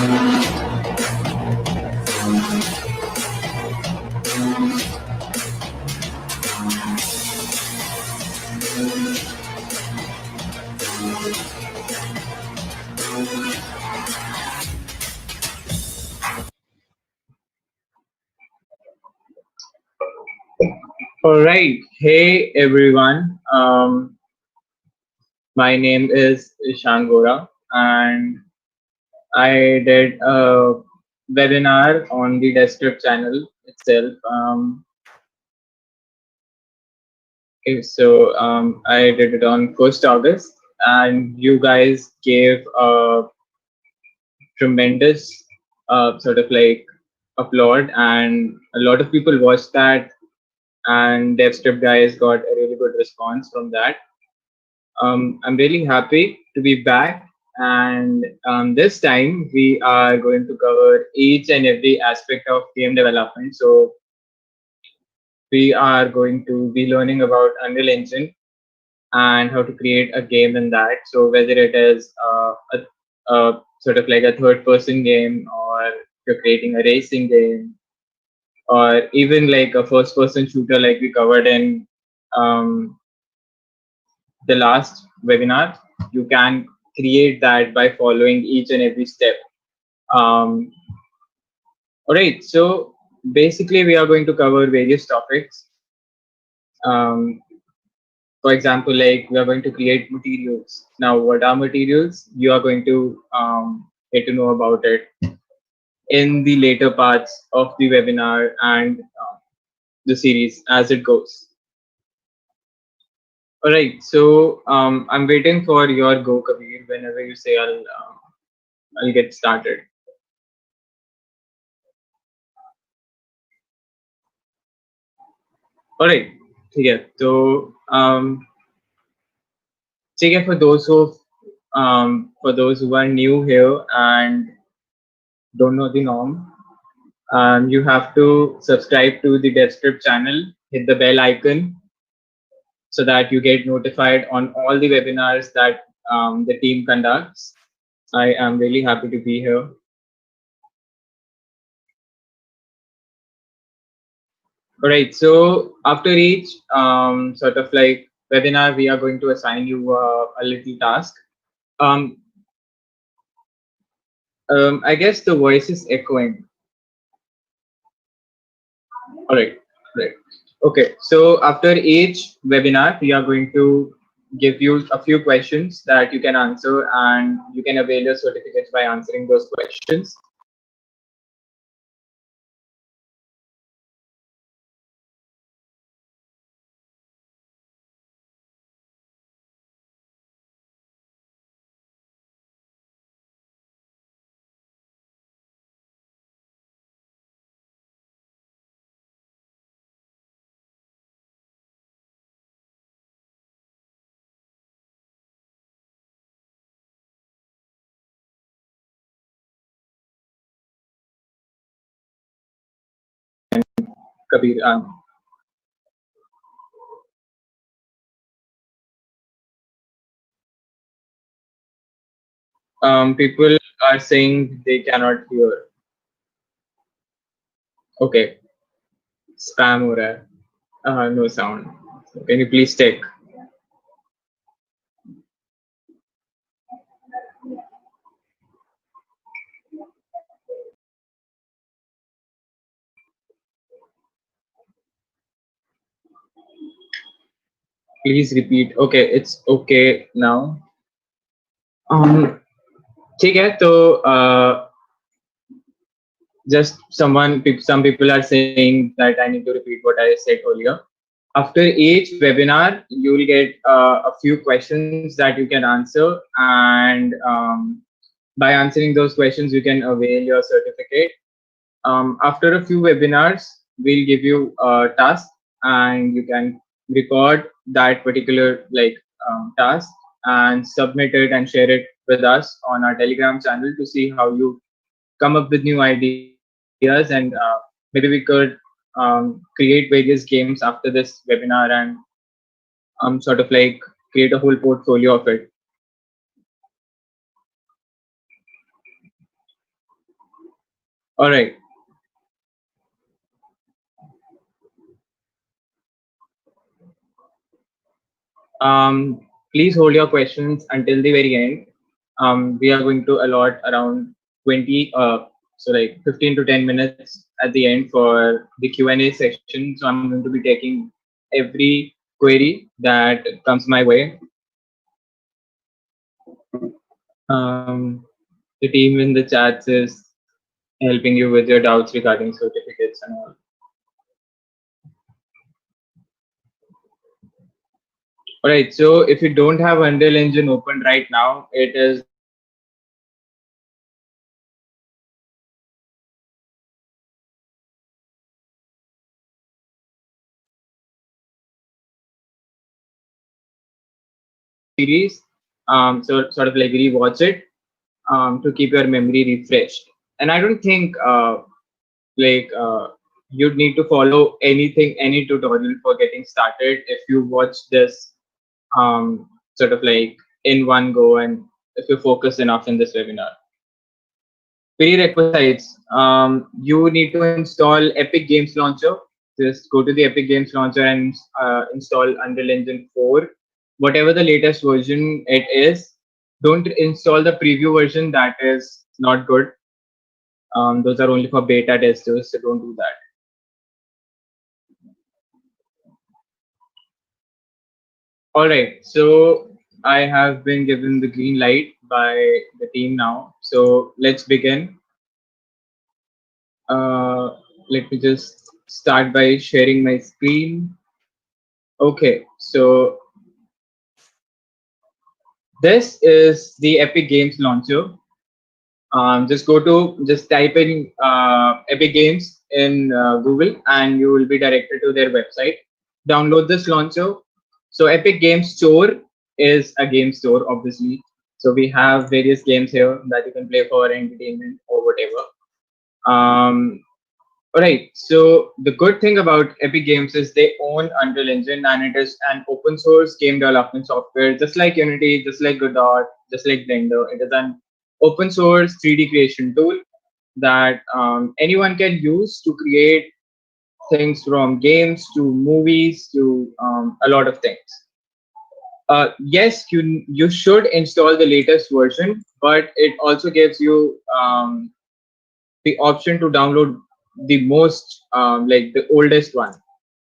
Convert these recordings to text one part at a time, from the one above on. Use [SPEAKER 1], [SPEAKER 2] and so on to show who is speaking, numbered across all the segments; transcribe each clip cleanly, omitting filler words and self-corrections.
[SPEAKER 1] All right. Hey, everyone. My name is Ishan Gora, and I did a webinar on the desktop channel itself. I did it on 1st August, and you guys gave a tremendous sort of like applaud, and a lot of people watched that, and DevScript guys got a really good response from that. I'm really happy to be back, and this time we are going to cover each and every aspect of game development. So we are going to be learning about Unreal Engine and how to create a game in that. So whether it is a sort of like a third-person game, or you're creating a racing game, or even like a first-person shooter, like we covered in um, the last webinar, you can create that by following each and every step. Um, all right, so basically we are going to cover various topics. Um, for example, like we are going to create materials. Now, what are materials? You are going to get to know about it in the later parts of the webinar and the series as it goes. All right, so I'm waiting for your go, Kabir. Whenever you say, I'll get started. All right, ठीक है. So ठीक है, for those who are new here and don't know the norm, you have to subscribe to the DevScript channel, hit the bell icon so that you get notified on all the webinars that the team conducts. I am really happy to be here. All right, so after each sort of like webinar, we are going to assign you a little task. I guess the voice is echoing. All right, right. Okay, so after each webinar, we are going to give you a few questions that you can answer, and you can avail your certificates by answering those questions. Kabir, people are saying they cannot hear. Okay, spam हो रहा है. No sound. So can you please check? Please repeat. Okay, it's okay now. ठीक है, तो just some people are saying that I need to repeat what I said earlier. After each webinar, you will get a few questions that you can answer, and by answering those questions, you can avail your certificate. After a few webinars, we'll give you a task, and you can record that particular task and submit it and share it with us on our Telegram channel to see how you come up with new ideas, and maybe we could create various games after this webinar, and sort of like create a whole portfolio of it. All right. Please hold your questions until the very end. We are going to allot around 20, so like 15 to 10 minutes at the end for the Q&A session. So I'm going to be taking every query that comes my way. Um, the team in the chats is helping you with your doubts regarding certificates and all. All right. So if you don't have Unreal Engine open right now, it is series. So sort of like rewatch it to keep your memory refreshed. And I don't think like you'd need to follow anything, any tutorial for getting started if you watch this sort of like in one go and if you focus enough in this webinar. Prerequisites. You need to install Epic Games Launcher. Just go to the Epic Games Launcher and install Unreal Engine 4, whatever the latest version it is. Don't install the preview version, that is not good. Those are only for beta testers, so don't do that. All right, so I have been given the green light by the team now. So let's begin. Let me just start by sharing my screen. Okay, so this is the Epic Games launcher. Just type in Epic Games in Google and you will be directed to their website. Download this launcher. So Epic Games Store is a game store, obviously. So we have various games here that you can play for entertainment or whatever. All right. So the good thing about Epic Games is they own Unreal Engine and it is an open source game development software, just like Unity, just like Godot, just like Blender. It is an open source 3D creation tool that anyone can use to create things from games to movies to a lot of things. Yes, you should install the latest version, but it also gives you the option to download the most like the oldest one.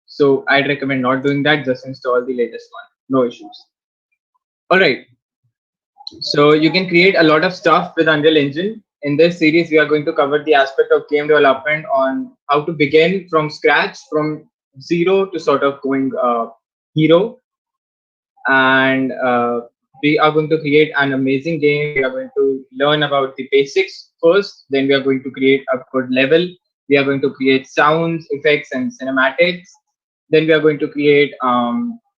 [SPEAKER 1] So I'd recommend not doing that. Just install the latest one. No issues. All right. So you can create a lot of stuff with Unreal Engine. In this series, we are going to cover the aspect of game development on how to begin from scratch, from zero to sort of going hero. And we are going to create an amazing game. We are going to learn about the basics first. Then we are going to create a good level. We are going to create sounds, effects, and cinematics. Then we are going to create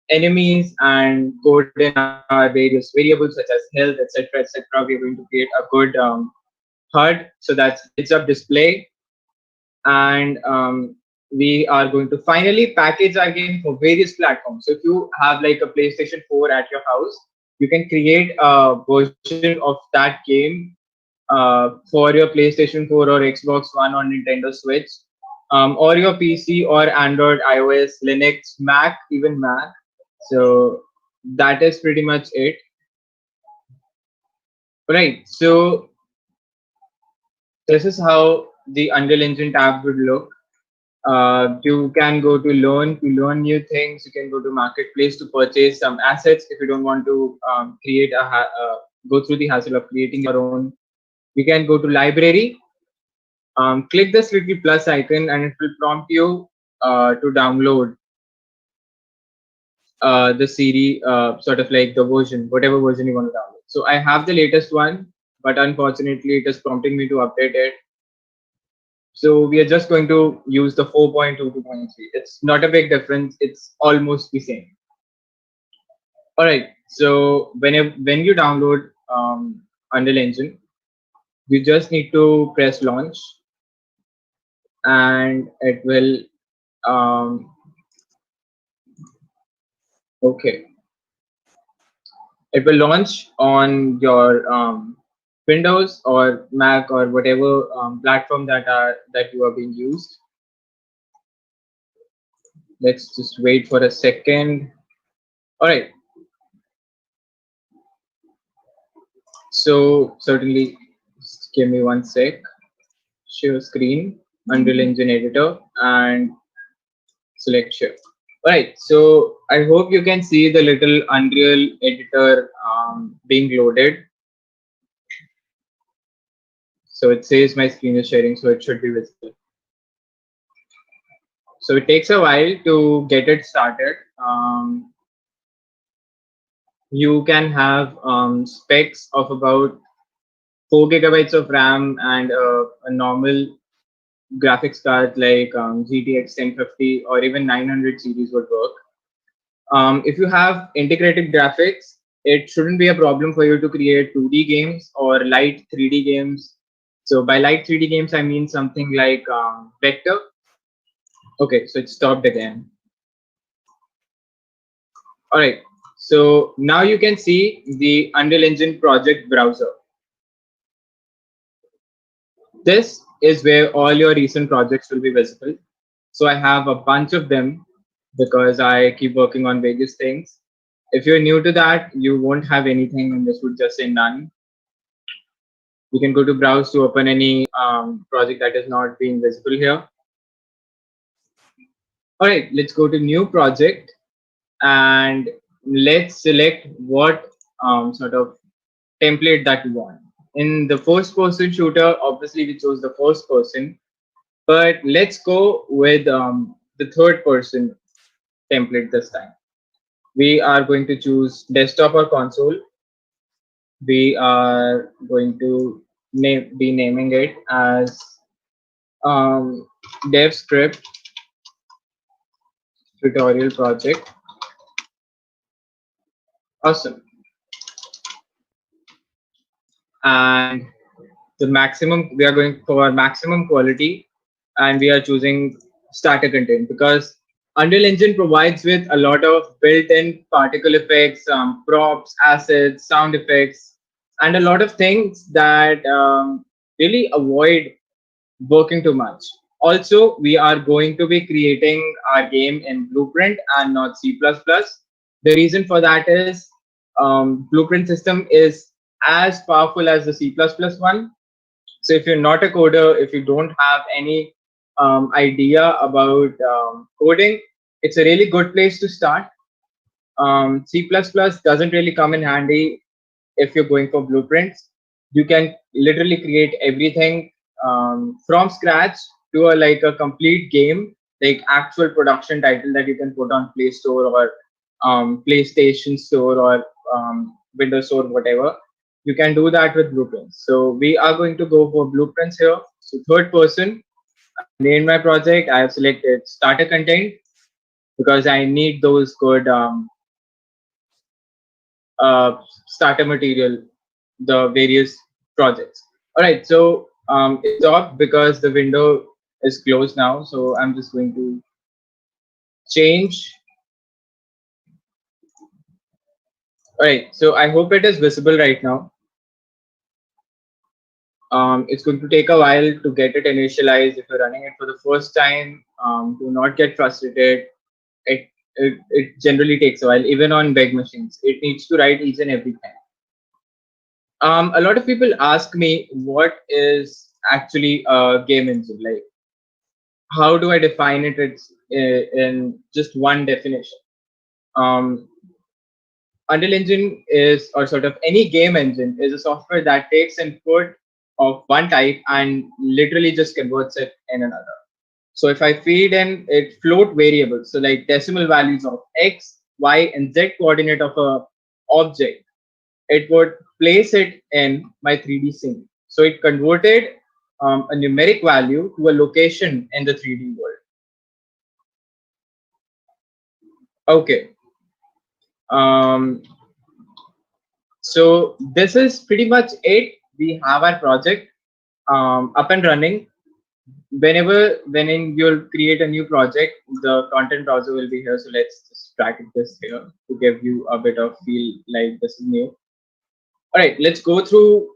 [SPEAKER 1] enemies and code in our various variables such as health, etc., etc. We are going to create a good HUD, so that's heads up display, and we are going to finally package our game for various platforms. So if you have like a PlayStation 4 at your house, you can create a version of that game for your PlayStation 4 or Xbox One or Nintendo Switch, or your PC or Android, iOS, Linux, Mac, even Mac. So that is pretty much it. Right. So this is how the Unreal Engine tab would look. You can go to learn new things. You can go to marketplace to purchase some assets if you don't want to create go through the hassle of creating your own. You can go to library. Click this little plus icon and it will prompt you to download the CD, sort of like the version, whatever version you want to download. So I have the latest one, but unfortunately it is prompting me to update it. So we are just going to use the 4.2 to 0.3. It's not a big difference. It's almost the same. All right. So when you download Unreal Engine, you just need to press launch, and it will okay. It will launch on your Windows or Mac or whatever platform that you are being used. Let's just wait for a second. All right. So certainly, just give me one sec. Share screen, Unreal Engine Editor, and select share. All right. So I hope you can see the little Unreal Editor being loaded. So it says my screen is sharing, so it should be visible. So it takes a while to get it started. You can have specs of about 4 gigabytes of RAM and a normal graphics card like GTX 1050 or even 900 series would work. If you have integrated graphics, it shouldn't be a problem for you to create 2D games or light 3D games. So by light 3D games, I mean something like Vector. Okay, so it stopped again. All right, so now you can see the Unreal Engine project browser. This is where all your recent projects will be visible. So I have a bunch of them because I keep working on various things. If you're new to that, you won't have anything and this would just say none. You can go to browse to open any project that is not being visible here. All right, let's go to new project and let's select what sort of template that we want. In the first person shooter, obviously we chose the first person, but let's go with the third person template this time. We are going to choose desktop or console. We are going to be naming it as dev script tutorial project. Awesome. And the maximum, we are going for maximum quality and we are choosing starter content because Unreal Engine provides with a lot of built-in particle effects, props, assets, sound effects, and a lot of things that really avoid working too much. Also, we are going to be creating our game in Blueprint and not C++. The reason for that is Blueprint system is as powerful as the C++ one. So if you're not a coder, if you don't have any idea about coding, it's a really good place to start. C++ doesn't really come in handy if you're going for blueprints. You can literally create everything from scratch to like a complete game, like actual production title that you can put on Play Store or PlayStation Store or Windows Store, whatever. You can do that with blueprints. So we are going to go for blueprints here. So third person, I named my project. I have selected starter content because I need those good starter material, the various projects. All right, so it stopped because the window is closed now. So I'm just going to change. All right, so I hope it is visible right now. It's going to take a while to get it initialized. If you're running it for the first time, do not get frustrated. It generally takes a while, even on big machines. It needs to write each and every time. A lot of people ask me what is actually a game engine, like how do I define it? It's in just one definition. Um, Unreal Engine is, or sort of any game engine, is a software that takes input of one type and literally just converts it in another. So if I feed in it float variables, so like decimal values of x, y, and z coordinate of a object, it would place it in my 3D scene. So it converted a numeric value to a location in the 3D world. Okay. So this is pretty much it. We have our project up and running. When you'll create a new project, the content browser will be here. So let's just drag this here to give you a bit of feel like this is new. All right, let's go through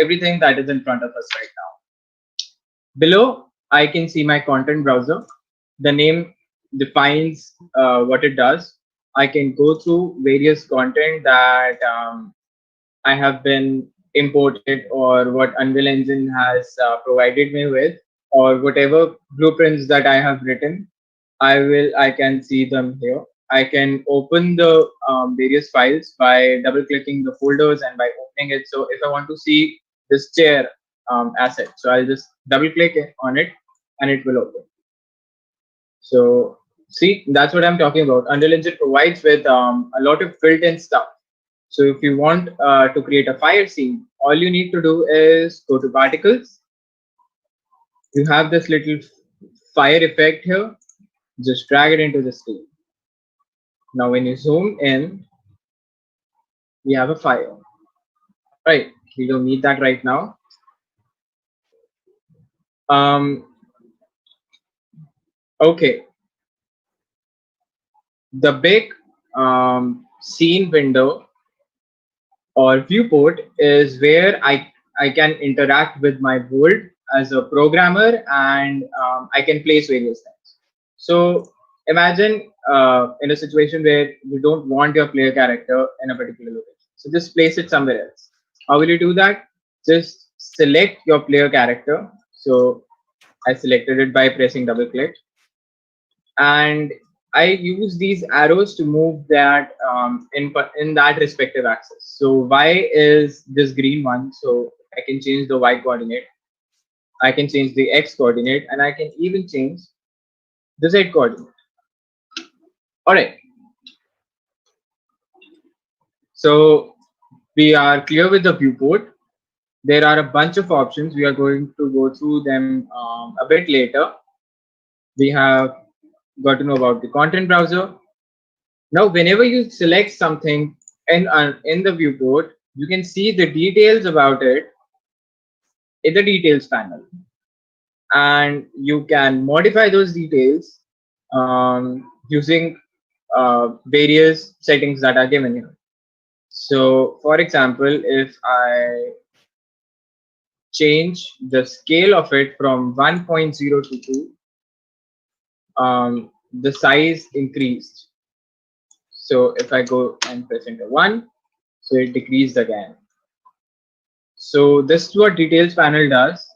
[SPEAKER 1] everything that is in front of us right now. Below, I can see my content browser. The name defines what it does. I can go through various content that I have been imported, or what Unreal Engine has provided me with, or whatever blueprints that I have written. I can see them here. I can open the various files by double clicking the folders and by opening it. So if I want to see this chair asset, so I'll just double click on it and it will open. So see, that's what I'm talking about. Unreal Engine provides with a lot of built-in stuff. So if you want to create a fire scene, all you need to do is go to particles. You have this little fire effect here. Just drag it into the scene. Now when you zoom in, we have a fire. Right, we don't need that right now. Um, okay, the big scene window or viewport is where I can interact with my world as a programmer, and I can place various things. So imagine in a situation where you don't want your player character in a particular location. So just place it somewhere else. How will you do that? Just select your player character. So I selected it by pressing double click, and I use these arrows to move that in that respective axis. So y is this green one, so I can change the y coordinate, I can change the x coordinate, and I can even change the z coordinate. All right, so we are clear with the viewport. There are a bunch of options. We are going to go through them a bit later. We have got to know about the content browser. Now, whenever you select something in the viewport, you can see the details about it in the details panel, and you can modify those details using various settings that are given here. So, for example, if I change the scale of it from 1.0 to 2, the size increased. So if I go and press enter 1, so it decreased again. So this is what details panel does.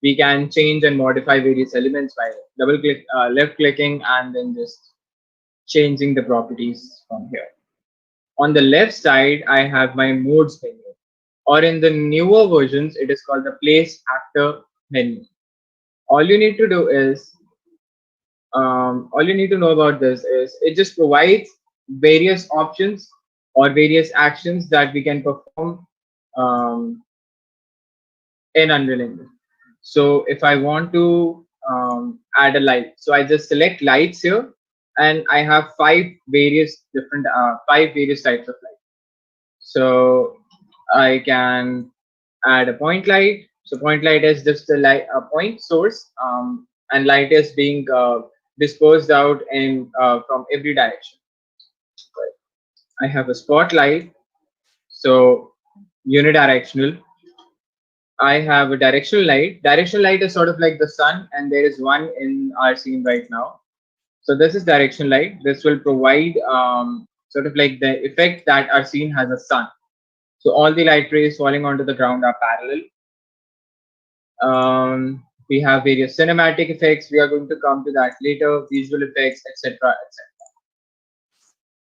[SPEAKER 1] We can change and modify various elements by double click, left clicking, and then just changing the properties from here. On the left side, I have my modes menu, or in the newer versions, it is called the place actor menu. All you need to do is, all you need to know about this is it just provides various options or various actions that we can perform um, in Unreal Engine. So if I want to add a light, so I just select lights here, and I have five various types of light. So I can add a point light. So point light is just a point source, and light is being dispersed out in from every direction. I have a spotlight, so unidirectional. I have a directional light. Directional light is sort of like the sun, and there is one in our scene right now. So this is directional light. This will provide sort of like the effect that our scene has a sun. So all the light rays falling onto the ground are parallel. We have various cinematic effects. We are going to come to that later. Visual effects, etc., etc.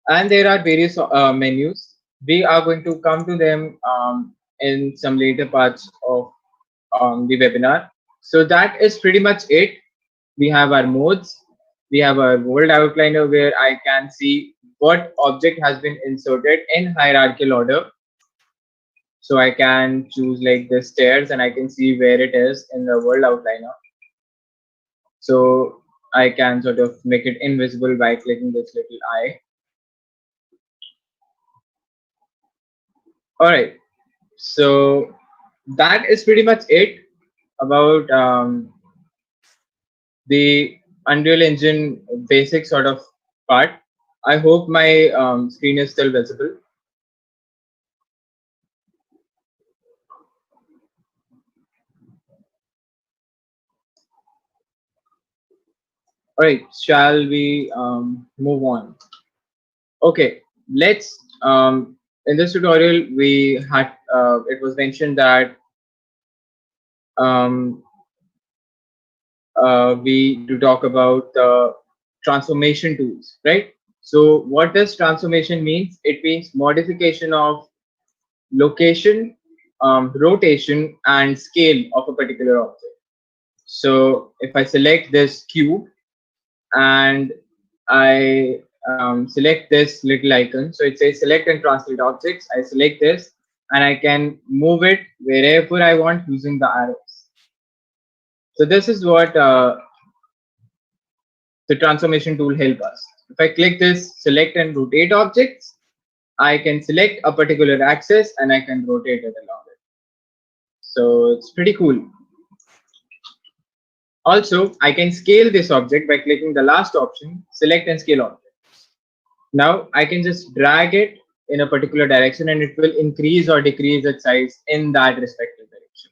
[SPEAKER 1] And there are various menus. We are going to come to them in some later parts of the webinar. So that is pretty much it. We have our modes. We have our world outliner where I can see what object has been inserted in hierarchical order. So I can choose like the stairs, and I can see where it is in the world outliner. So I can sort of make it invisible by clicking this little eye. All right. So that is pretty much it about the Unreal Engine basic sort of part. I hope my screen is still visible. All right, shall we move on? Okay, let's. In this tutorial, we had it was mentioned that um, we need to talk about the transformation tools, right? So, what does transformation means? It means modification of location, rotation, and scale of a particular object. So, if I select this cube and I select this little icon. So it says select and translate objects. I select this and I can move it wherever I want using the arrows. So this is what the transformation tool help us. If I click this select and rotate objects, I can select a particular axis and I can rotate it along it. So it's pretty cool. Also, I can scale this object by clicking the last option, select and scale object. Now I can just drag it in a particular direction and it will increase or decrease its size in that respective direction.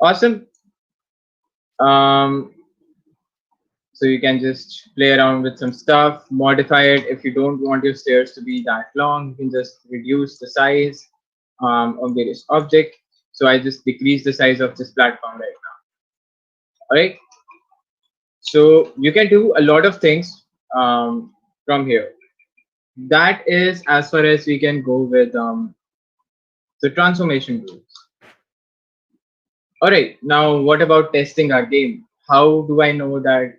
[SPEAKER 1] Awesome. Um, so you can just play around with some stuff, modify it. If you don't want your stairs to be that long, you can just reduce the size of various objects. So I just decrease the size of this platform right now. All right. So you can do a lot of things from here. That is as far as we can go with the transformation tools. All right, now what about testing our game? How do I know that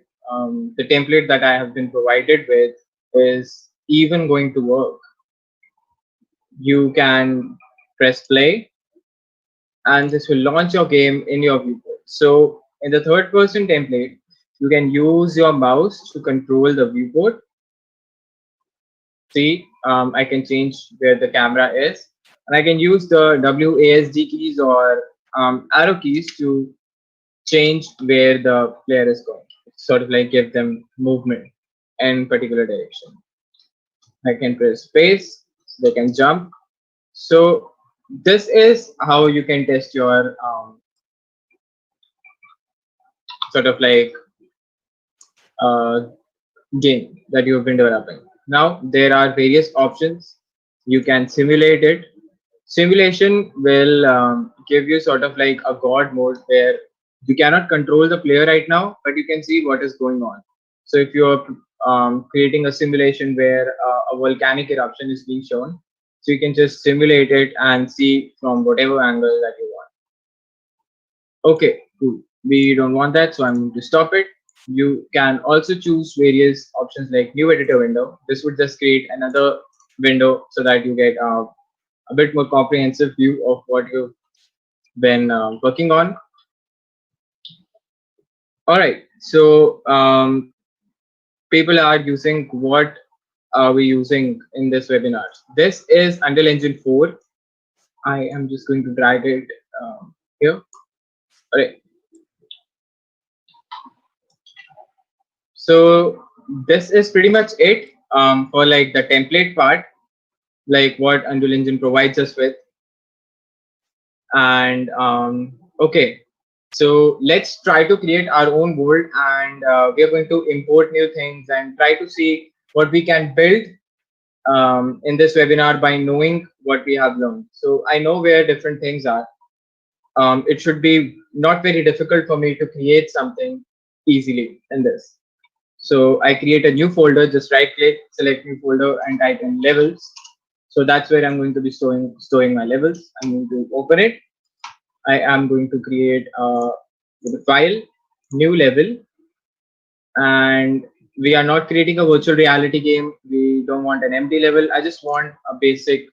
[SPEAKER 1] the template that I have been provided with is even going to work? You can press play and this will launch your game in your viewport. So in the third person template, you can use your mouse to control the viewport. See, I can change where the camera is and I can use the WASD keys or arrow keys to change where the player is going. Sort of like give them movement in particular direction. I can press space, so they can jump. So this is how you can test your sort of like uh, game that you've been developing. Now there are various options. You can simulate it. Simulation will give you sort of like a god mode where you cannot control the player right now, but you can see what is going on. So if you're creating a simulation where a volcanic eruption is being shown, so you can just simulate it and see from whatever angle that you want. Okay, cool. We don't want that, so I'm going to stop it. You can also choose various options like new editor window. This would just create another window so that you get a bit more comprehensive view of what you've been working on. All right, so people are using what are we using in this webinar? This is Unreal Engine 4. I am just going to drag it here. All right. So this is pretty much it for like the template part, like what Unreal Engine provides us with. And okay, so let's try to create our own world and we are going to import new things and try to see what we can build in this webinar by knowing what we have learned. So I know where different things are. It should be not very difficult for me to create something easily in this. So I create a new folder, just right click, select new folder and type in levels. So that's where I'm going to be storing my levels. I'm going to open it. I am going to create a file, new level, and we are not creating a virtual reality game. We don't want an empty level. I just want a basic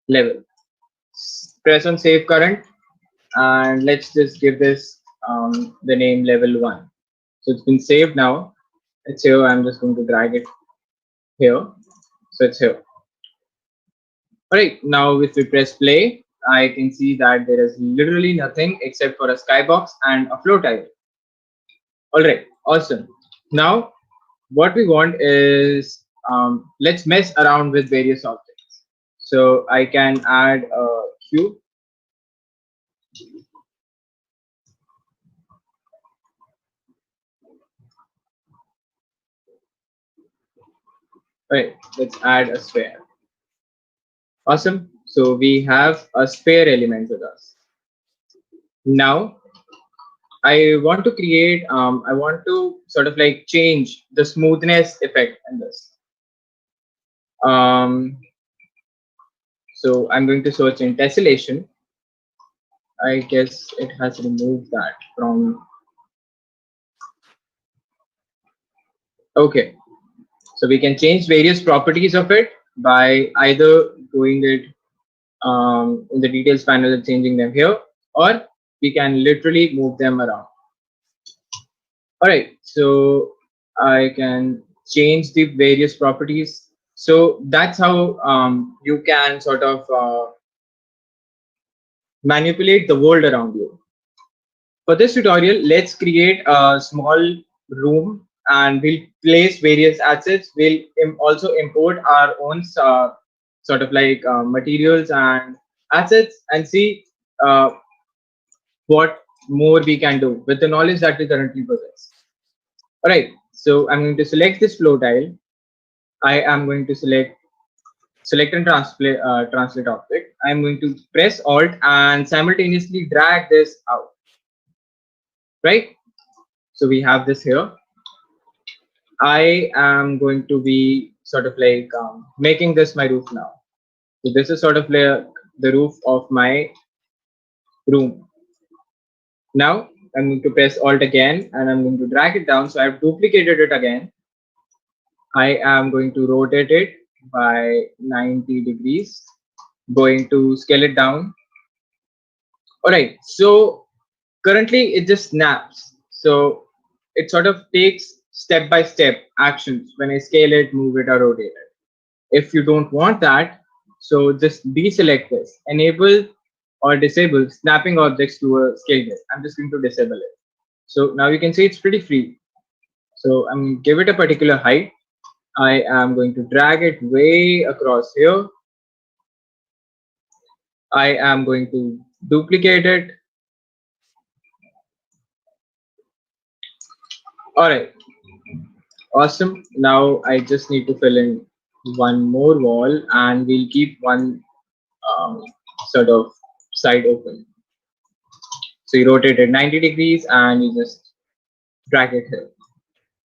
[SPEAKER 1] level. Press on save current, and let's just give this the name level 1. So it's been saved now. It's here. I'm just going to drag it here. So it's here. All right, now if we press play, I can see that there is literally nothing except for a skybox and a floor tile. All right, awesome. Now, what we want is let's mess around with various objects. So I can add a cube. Right, let's add a sphere. Awesome. So we have a sphere element with us. Now I want to create, I want to sort of like change the smoothness effect in this. Um, so I'm going to search in tessellation. I guess it has removed that from, okay. So we can change various properties of it by either doing it in the details panel and changing them here, or we can literally move them around. All right, so I can change the various properties. So that's how you can sort of manipulate the world around you. For this tutorial, let's create a small room and we'll place various assets. We'll also import our own sort of like materials and assets and see uh, what more we can do with the knowledge that we currently possess. All right, so I'm going to select this flow tile. I am going to select and translate object. I'm going to press Alt and simultaneously drag this out. Right. So we have this here. I am going to be sort of like making this my roof now. So this is sort of like the roof of my room. Now I'm going to press Alt again and I'm going to drag it down. So I've duplicated it again. I am going to rotate it by 90 degrees. Going to scale it down. All right. So currently it just snaps. So it sort of takes step by step actions when I scale it, move it, or rotate it. If you don't want that, so just deselect this, enable or disable snapping objects to a scale grid. I'm just going to disable it. So now you can see it's pretty free. So I'm going to give it a particular height. I am going to drag it way across here. I am going to duplicate it. All right, awesome. Now I just need to fill in one more wall and we'll keep one um, sort of side open. So you rotate it 90 degrees and you just drag it here.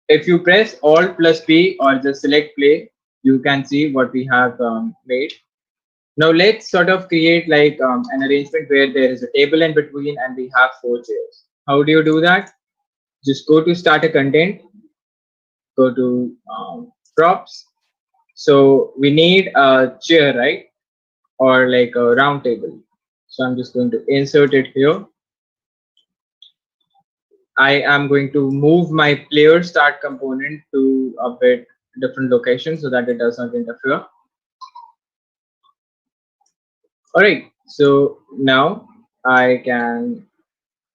[SPEAKER 1] If you press Alt plus P or just select play, you can see what we have made. Now let's sort of create like an arrangement where there is a table in between and we have four chairs. How do you do that? Just go to start a content, go to props. So we need a chair, right? Or like a round table. So I'm just going to insert it here. I am going to move my player start component to a bit different location so that it does not interfere. All right, so now I can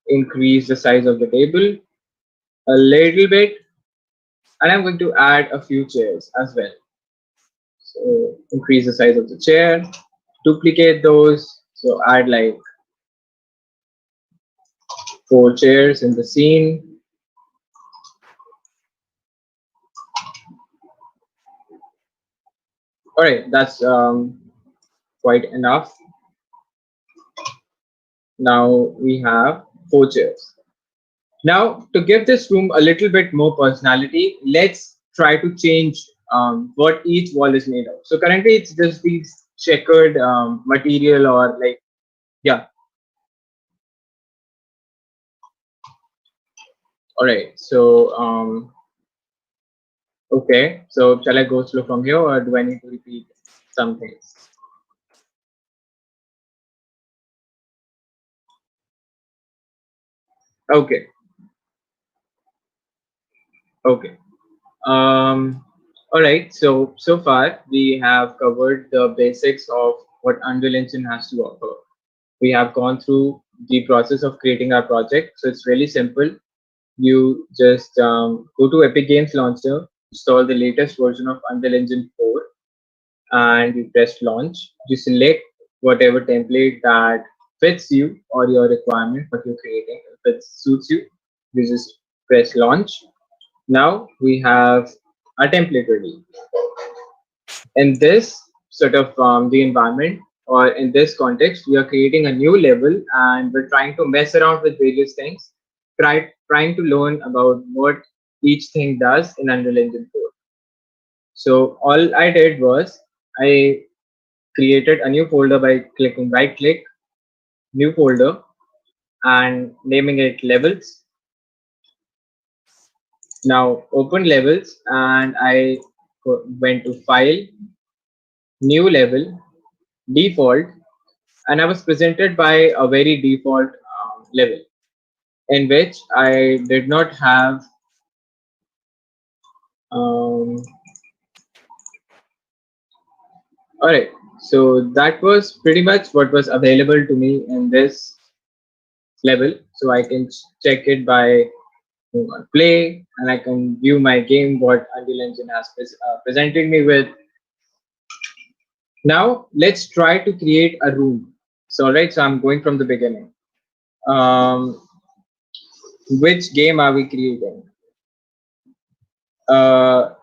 [SPEAKER 1] increase the size of the table a little bit, and I'm going to add a few chairs as well. So increase the size of the chair, duplicate those. So add like four chairs in the scene. All right, that's quite enough. Now we have four chairs. Now, to give this room a little bit more personality, let's try to change what each wall is made of. So currently it's just these checkered material or like, yeah. All right. So, okay. So shall I go slow from here or do I need to repeat some things? Okay. Okay. All right. So far we have covered the basics of what Unreal Engine has to offer. We have gone through the process of creating our project. So it's really simple. You just go to Epic Games Launcher, install the latest version of Unreal Engine 4, and you press launch. You select whatever template that fits you or your requirement, what you're creating. If it suits you, you just press launch. Now we have a template ready. In this sort of the environment, or in this context, we are creating a new level and we're trying to mess around with various things, trying to learn about what each thing does in Unreal Engine 4. So all I did was I created a new folder by clicking right click, new folder, and naming it levels. Now open levels, and I went to file, new level, default, and I was presented by a very default level in which I did not have. Um, all right, so that was pretty much what was available to me in this level. So I can check it by going on play, and I can view my game what Unreal Engine has presented me with. Now let's try to create a room. So all right, so I'm going from the beginning. Um, which game are we creating? Uh,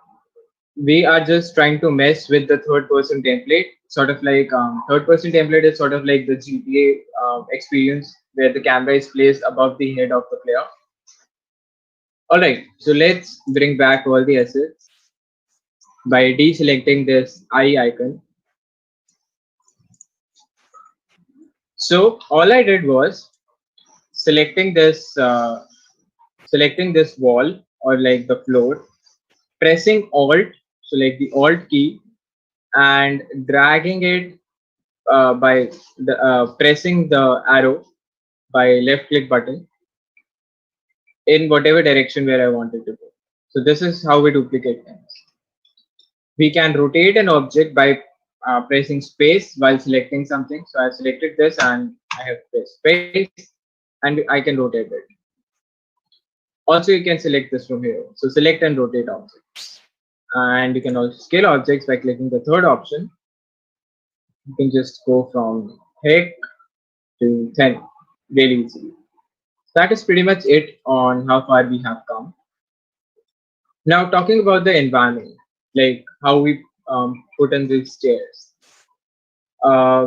[SPEAKER 1] we are just trying to mess with the third person template, sort of like third person template is sort of like the GTA experience where the camera is placed above the head of the player. All right, so let's bring back all the assets by deselecting this eye icon. So all I did was selecting this wall, or like the floor, pressing alt, so like the alt key, and dragging it by pressing the arrow by left click button in whatever direction where I wanted to go. So this is how we duplicate things. We can rotate an object by pressing space while selecting something. So I've selected this and I have pressed space, and I can rotate it. Also, you can select this from here. So select and rotate objects. And you can also scale objects by clicking the third option. You can just go from heck to 10 really easily. That is pretty much it on how far we have come. Now, talking about the environment, like how we put in these stairs.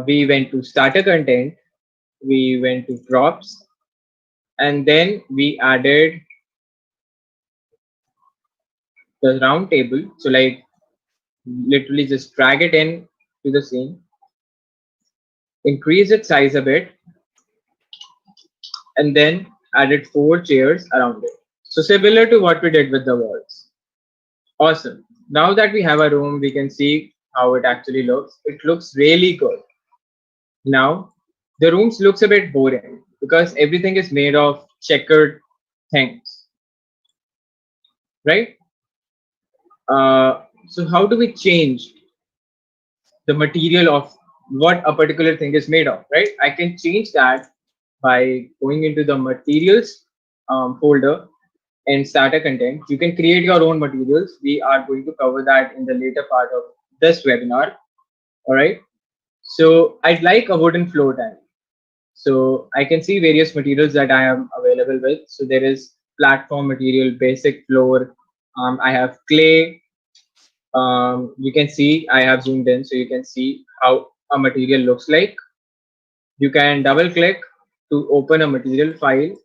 [SPEAKER 1] We went to starter content, we went to props, and then we added the round table. So, like, literally just drag it in to the scene, increase its size a bit, and then added 4 chairs around it. So, similar to what we did with the walls. Awesome. Now that we have a room, we can see how it actually looks. It looks really good. Now, the rooms looks a bit boring because everything is made of checkered things, right? So how do we change the material of what a particular thing is made of, right? I can change that by going into the materials folder and starter content. You can create your own materials. We are going to cover that in the later part of this webinar. All right. So I'd like a wooden floor tile. So I can see various materials that I am available with. So there is platform material, basic floor. I have clay. You can see I have zoomed in, so you can see how a material looks like. You can double click to open a material file,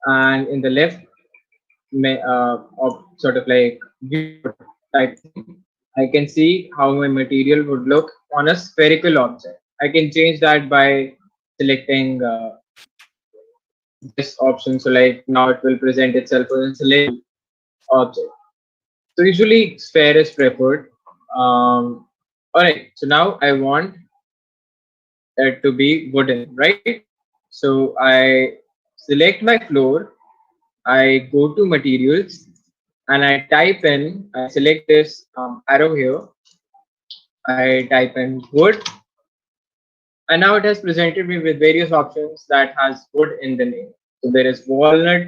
[SPEAKER 1] and in the left of sort of like viewport type thing, I can see how my material would look on a spherical object. I can change that by selecting this option. So like now it will present itself as a cylindrical object. So usually sphere is preferred. All right, so now I want it to be wooden, right? So I select my floor, I go to materials, and I type in, I select this arrow here, I type in wood, and now it has presented me with various options that has wood in the name. So there is walnut,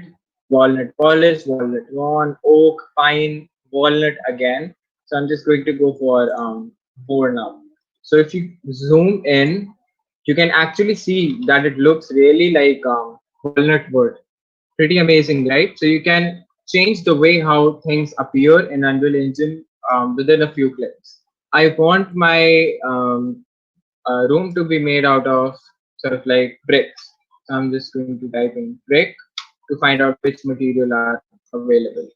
[SPEAKER 1] walnut polish, walnut lawn, oak, pine, walnut again. So I'm just going to go for more now. So if you zoom in, you can actually see that it looks really like walnut wood. Pretty amazing, right? So you can change the way how things appear in Unreal Engine within a few clicks. I want my room to be made out of sort of like bricks. So I'm just going to type in brick to find out which material are available.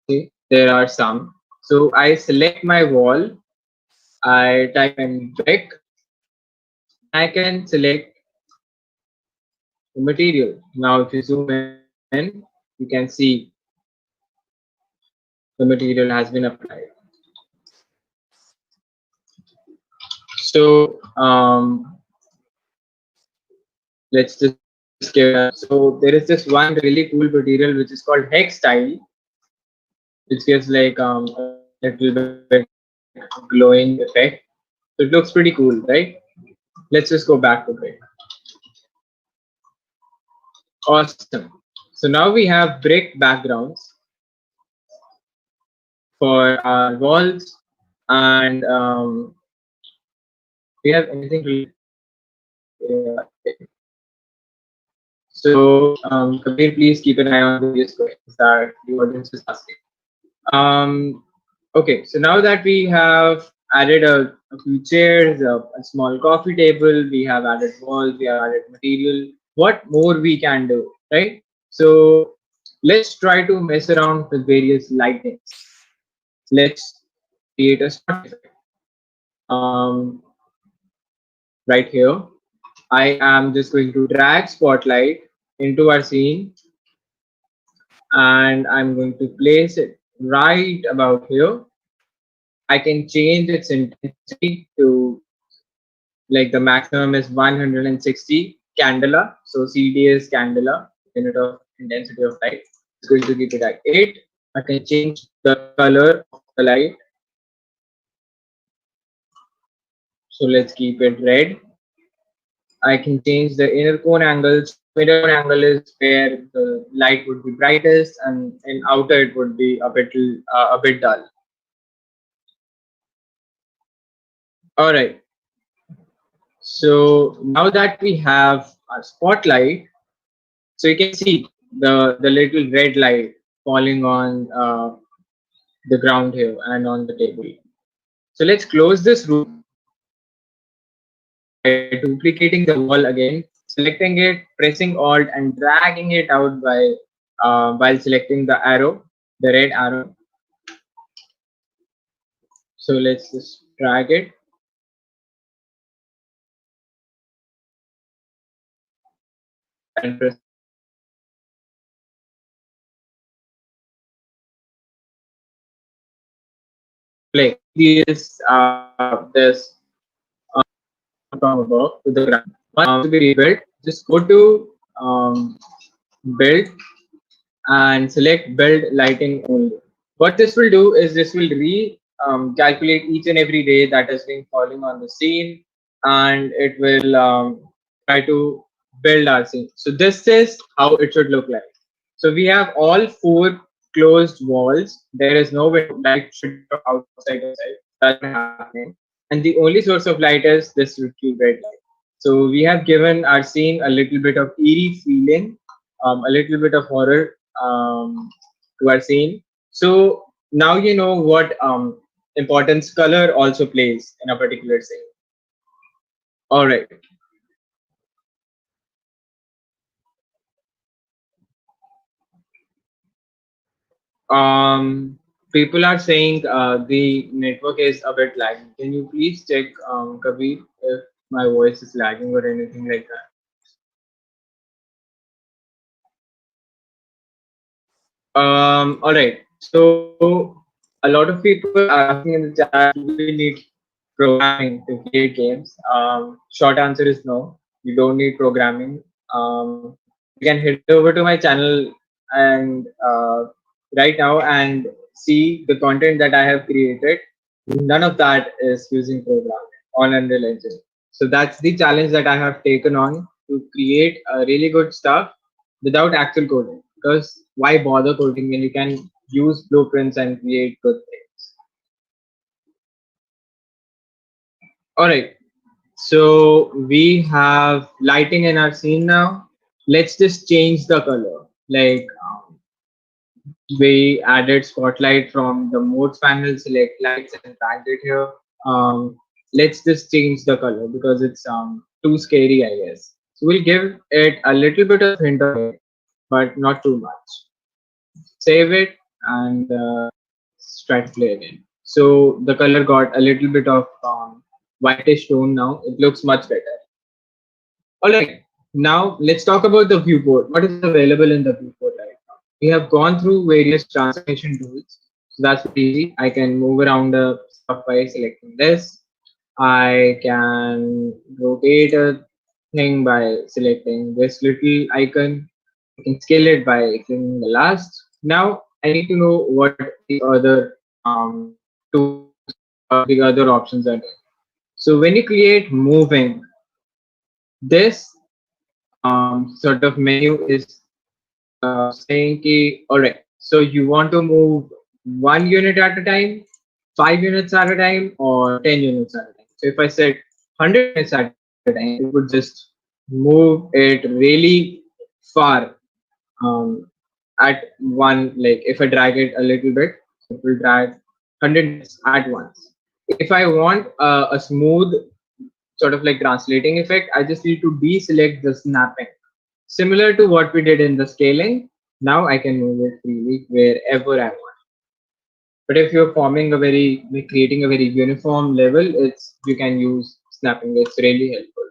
[SPEAKER 1] See, there are some. So I select my wall, I type in brick, I can select the material. Now if you zoom in, you can see the material has been applied. So let's just give it a, so there is this one really cool material which is called hex tile, which gives like a little bit glowing effect. So it looks pretty cool, right? Let's just go back to it. Awesome. So now we have brick backgrounds for our walls, and we have anything related. So Kabir, please keep an eye on the various questions that the audience is asking. Um, okay, so now that we have added a few chairs, a small coffee table, we have added walls, we have added material. What more we can do, right? So let's try to mess around with various lightings. Let's create a spot effect. Um, right here, I am just going to drag spotlight into our scene, and I'm going to place it right about here. I can change its intensity to, like, the maximum is 160 candela. So CD is candela, unit of intensity of light. It's going to keep it at 8. I can change the color of the light. So let's keep it red. I can change the inner cone angle. So inner cone angle is where the light would be brightest, and in outer it would be a bit dull. All right. So now that we have our spotlight, so you can see the little red light falling on the ground here and on the table. So let's close this room by duplicating the wall again, selecting it, pressing Alt, and dragging it out by while selecting the arrow, the red arrow. So let's just drag it and press play. This this from above to the ground. Once to be rebuilt, just go to build and select build lighting only. What this will do is this will calculate each and every ray that has been falling on the scene, and it will try to build our scene. So this is how it should look like. So we have all 4 closed walls. There is no window. Light should be from outside inside. That's not happening. And the only source of light is this little red light. So we have given our scene a little bit of eerie feeling, a little bit of horror to our scene. So now you know what importance color also plays in a particular scene. All right. People are saying the network is a bit lagging. Can you please check, Kabir, if my voice is lagging or anything like that? All right. So a lot of people are asking in the chat, do we need programming to create games? Short answer is no. You don't need programming. You can head over to my channel and right now and see the content that I have created. None of that is using programming on Unreal Engine. So that's the challenge that I have taken on, to create really good stuff without actual coding. Because why bother coding when you can use blueprints and create good things? All right. So we have lighting in our scene now. Let's just change the color. Like We added spotlight from the modes panel, select lights and dragged it here. Um, let's just change the color because it's too scary, I guess. So we'll give it a little bit of hint of gray, but not too much. Save it and try to play again. So the color got a little bit of whitish tone now. It looks much better. All right. Now let's talk about the viewport. What is available in the viewport right now? We have gone through various transformation tools. So that's pretty easy. I can move around the stuff by selecting this. I can rotate a thing by selecting this little icon. I can scale it by clicking the last. Now I need to know what the other tools or the other options are doing. So when you create moving, this sort of menu is saying ki, all right, so you want to move 1 unit at a time, 5 units at a time, or 10 units at a time. So if I said 100 units at a time, it would just move it really far at one, like if I drag it a little bit, it will drag 100 units at once. If I want a smooth sort of like translating effect, I just need to deselect the snapping. Similar to what we did in the scaling, now I can move it freely wherever I want. But if you're forming a very, like creating a very uniform level, it's you can use snapping. It's really helpful.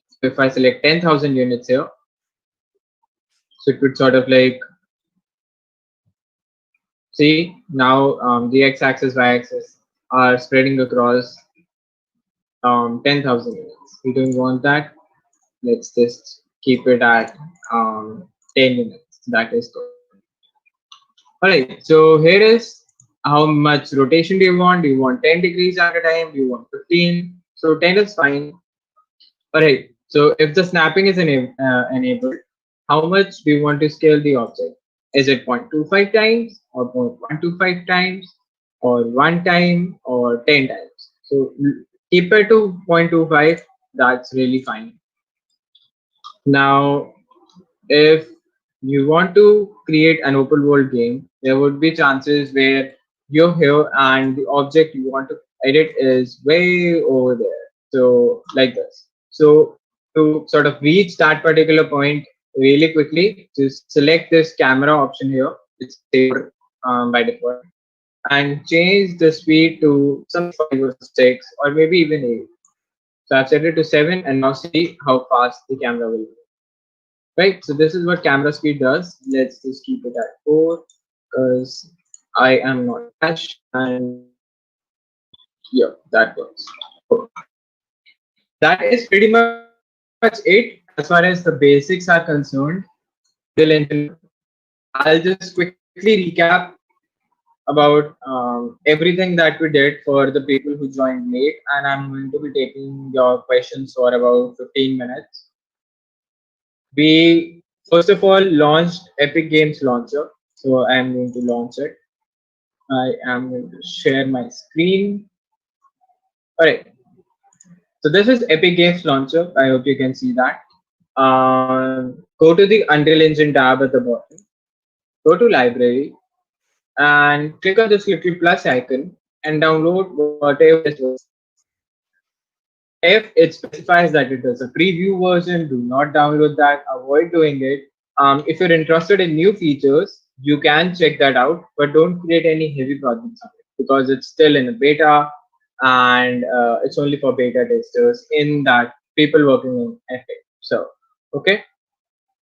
[SPEAKER 1] So if I select 10,000 units here, so it would sort of like see now the x-axis, y-axis are spreading across 10,000 units. We don't want that. Let's just keep it at 10 units. That is good. All right, so here is how much rotation do you want? Do you want 10 degrees at a time? Do you want 15? So 10 is fine. All right, so if the snapping is enabled, how much do you want to scale the object? Is it 0.25 times or 0.125 times or 1 time or 10 times? So keep it to 0.25. That's really fine. Now, if you want to create an open world game, there would be chances where you're here and the object you want to edit is way over there. So like this. So to sort of reach that particular point really quickly, just select this camera option here. It's safer by default, and change the speed to some 5 or 6 or maybe even 8. So I've set it to 7, and now see how fast the camera will go. Right, so this is what camera speed does. Let's just keep it at 4 because I am not Flash, and yeah, that works. So that is pretty much it as far as the basics are concerned. Unreal Engine. I'll just quickly recap about everything that we did for the people who joined late, and I'm going to be taking your questions for about 15 minutes. We first of all launched Epic Games Launcher. So I am going to launch it. I am going to share my screen. All right. So this is Epic Games Launcher. I hope you can see that. Go to the Unreal Engine tab at the bottom. Go to Library and click on this little plus icon and download whatever is version. If it specifies that it is a preview version, do not download that. Avoid doing it. If you're interested in new features, you can check that out, but don't create any heavy projects on it because it's still in a beta and it's only for beta testers in that people working in Epic. So, okay.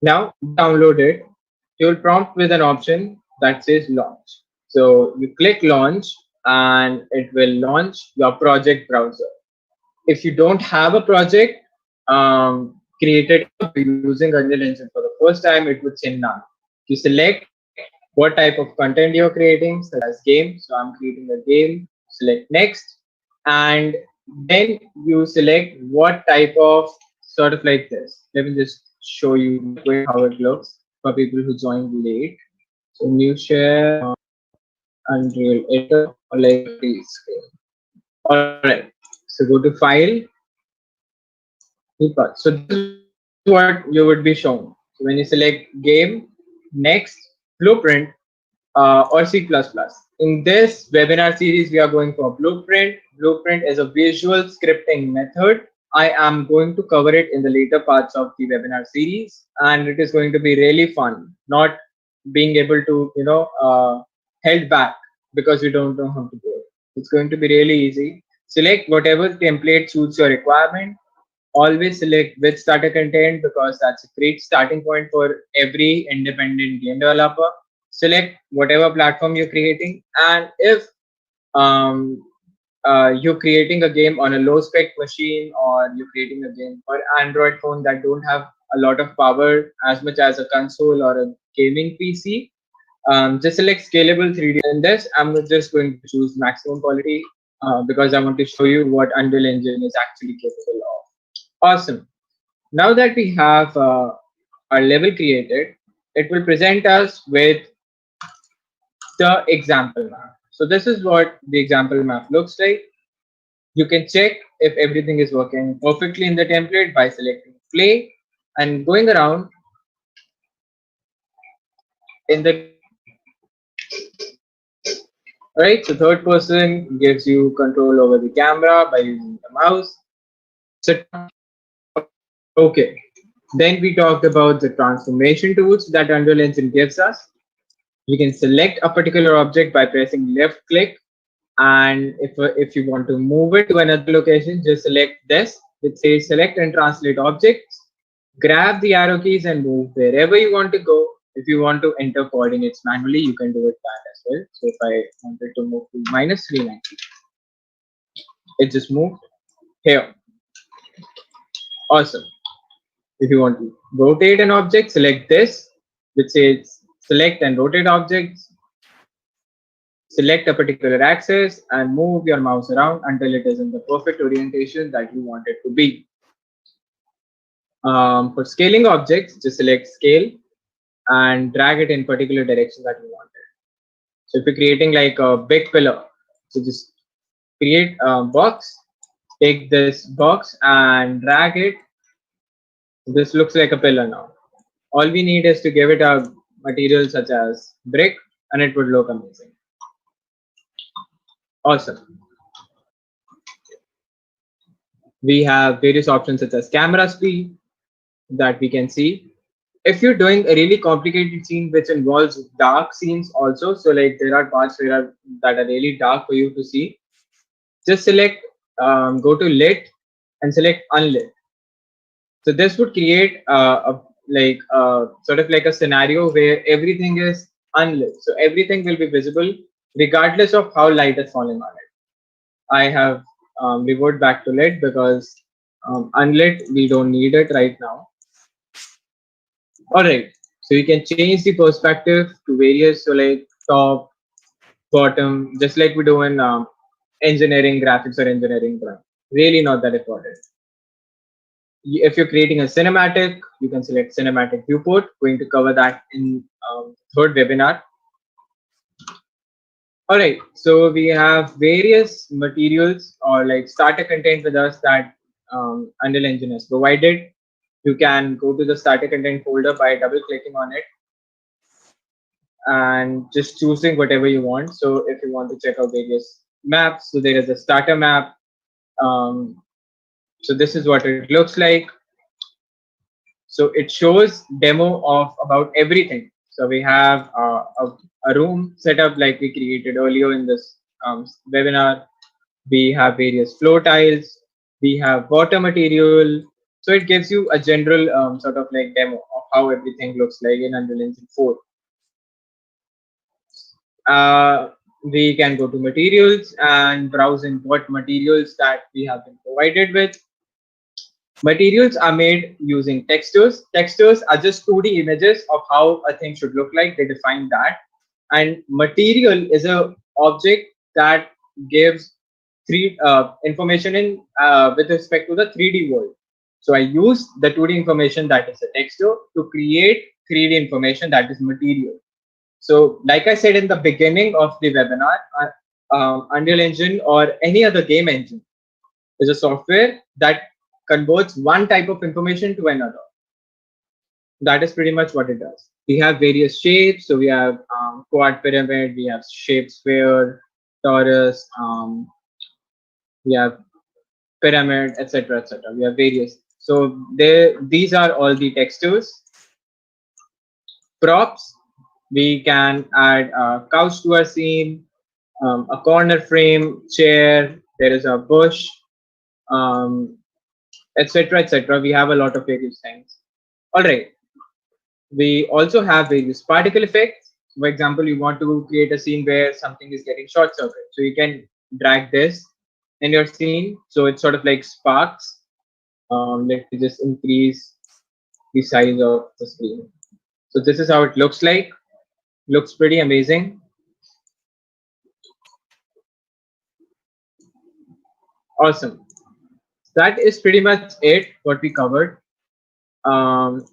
[SPEAKER 1] Now download it. You'll prompt with an option that says launch. So you click launch and it will launch your project browser. If you don't have a project created using Unreal Engine for the first time, it would say none. You select what type of content you're creating, such as game. So I'm creating a game, select next, and then you select what type of sort of like this. Let me just show you real quick how it looks for people who joined late. So new share Unreal Editor or like a free screen. All right. So go to file. So this is what you would be shown. So when you select game, next, blueprint, or C++. In this webinar series, we are going for Blueprint. Blueprint is a visual scripting method. I am going to cover it in the later parts of the webinar series, and it is going to be really fun. Not being able to, held back because we don't know how to do it. It's going to be really easy. Select whatever template suits your requirement. Always select with starter content because that's a great starting point for every independent game developer. Select whatever platform you're creating, and if um, you're creating a game on a low spec machine, or you're creating a game for Android phone that don't have a lot of power as much as a console or a gaming PC, just select scalable 3D. In this, I'm just going to choose maximum quality because I want to show you what Unreal Engine is actually capable of. Awesome. Now that we have our level created, it will present us with the example map. So this is what the example map looks like. You can check if everything is working perfectly in the template by selecting play and going around in the right. So third person gives you control over the camera by using the mouse. Okay. Then we talked about the transformation tools that Unreal Engine gives us. You can select a particular object by pressing left click, and if you want to move it to another location, just select this which says select and translate objects. Grab the arrow keys and move wherever you want to go. If you want to enter coordinates manually, you can do it that as well. So if I wanted to move to -390, it just moved here. Awesome. If you want to rotate an object, select this which says select and rotate objects. Select a particular axis and move your mouse around until it is in the perfect orientation that you want it to be. For scaling objects, just select scale and drag it in particular direction that you want it. So if you're creating like a big pillar, so just create a box, take this box and drag it. This looks like a pillar now. All we need is to give it a material such as brick and it would look amazing. Awesome. We have various options such as camera speed that we can see. If you're doing a really complicated scene which involves dark scenes also, so like there are parts that are really dark for you to see, just select go to lit and select unlit. So this would create sort of like a scenario where everything is unlit, so everything will be visible regardless of how light is falling on it. I have revert back to lit because unlit we don't need it right now. All right, so you can change the perspective to various, so like top, bottom, just like we do in engineering graphics or engineering drawing. Really not that important. If you're creating a cinematic, you can select cinematic viewport. Going to cover that in third webinar. All right, so we have various materials or like starter content with us that Unreal Engine has provided. You can go to the starter content folder by double clicking on it and just choosing whatever you want. So if you want to check out various maps, so there is a starter map. So this is what it looks like. So it shows demo of about everything. So we have a room set up like we created earlier in this webinar. We have various floor tiles. We have water material. So it gives you a general sort of like demo of how everything looks like in Unreal Engine 4. We can go to materials and browse in what materials that we have been provided with. Materials are made using textures. Textures are just 2D images of how a thing should look like. They define that. And material is a object that gives three information in with respect to the 3D world. So I use the 2D information that is a texture to create 3D information that is material. So like I said in the beginning of the webinar, Unreal Engine or any other game engine is a software that converts one type of information to another. That is pretty much what it does. We have various shapes. So we have quad pyramid, we have shape sphere, torus, we have pyramid, etc., etc. We have various. So these are all the textures. Props, we can add a couch to our scene, a corner frame, chair, there is a bush, um, etc., etc. We have a lot of various things. All right. We also have various particle effects. For example, you want to create a scene where something is getting short circuit. So you can drag this in your scene. So it's sort of like sparks. Let me just increase the size of the screen. So this is how it looks like. Looks pretty amazing. Awesome. That is pretty much it, what we covered. Um,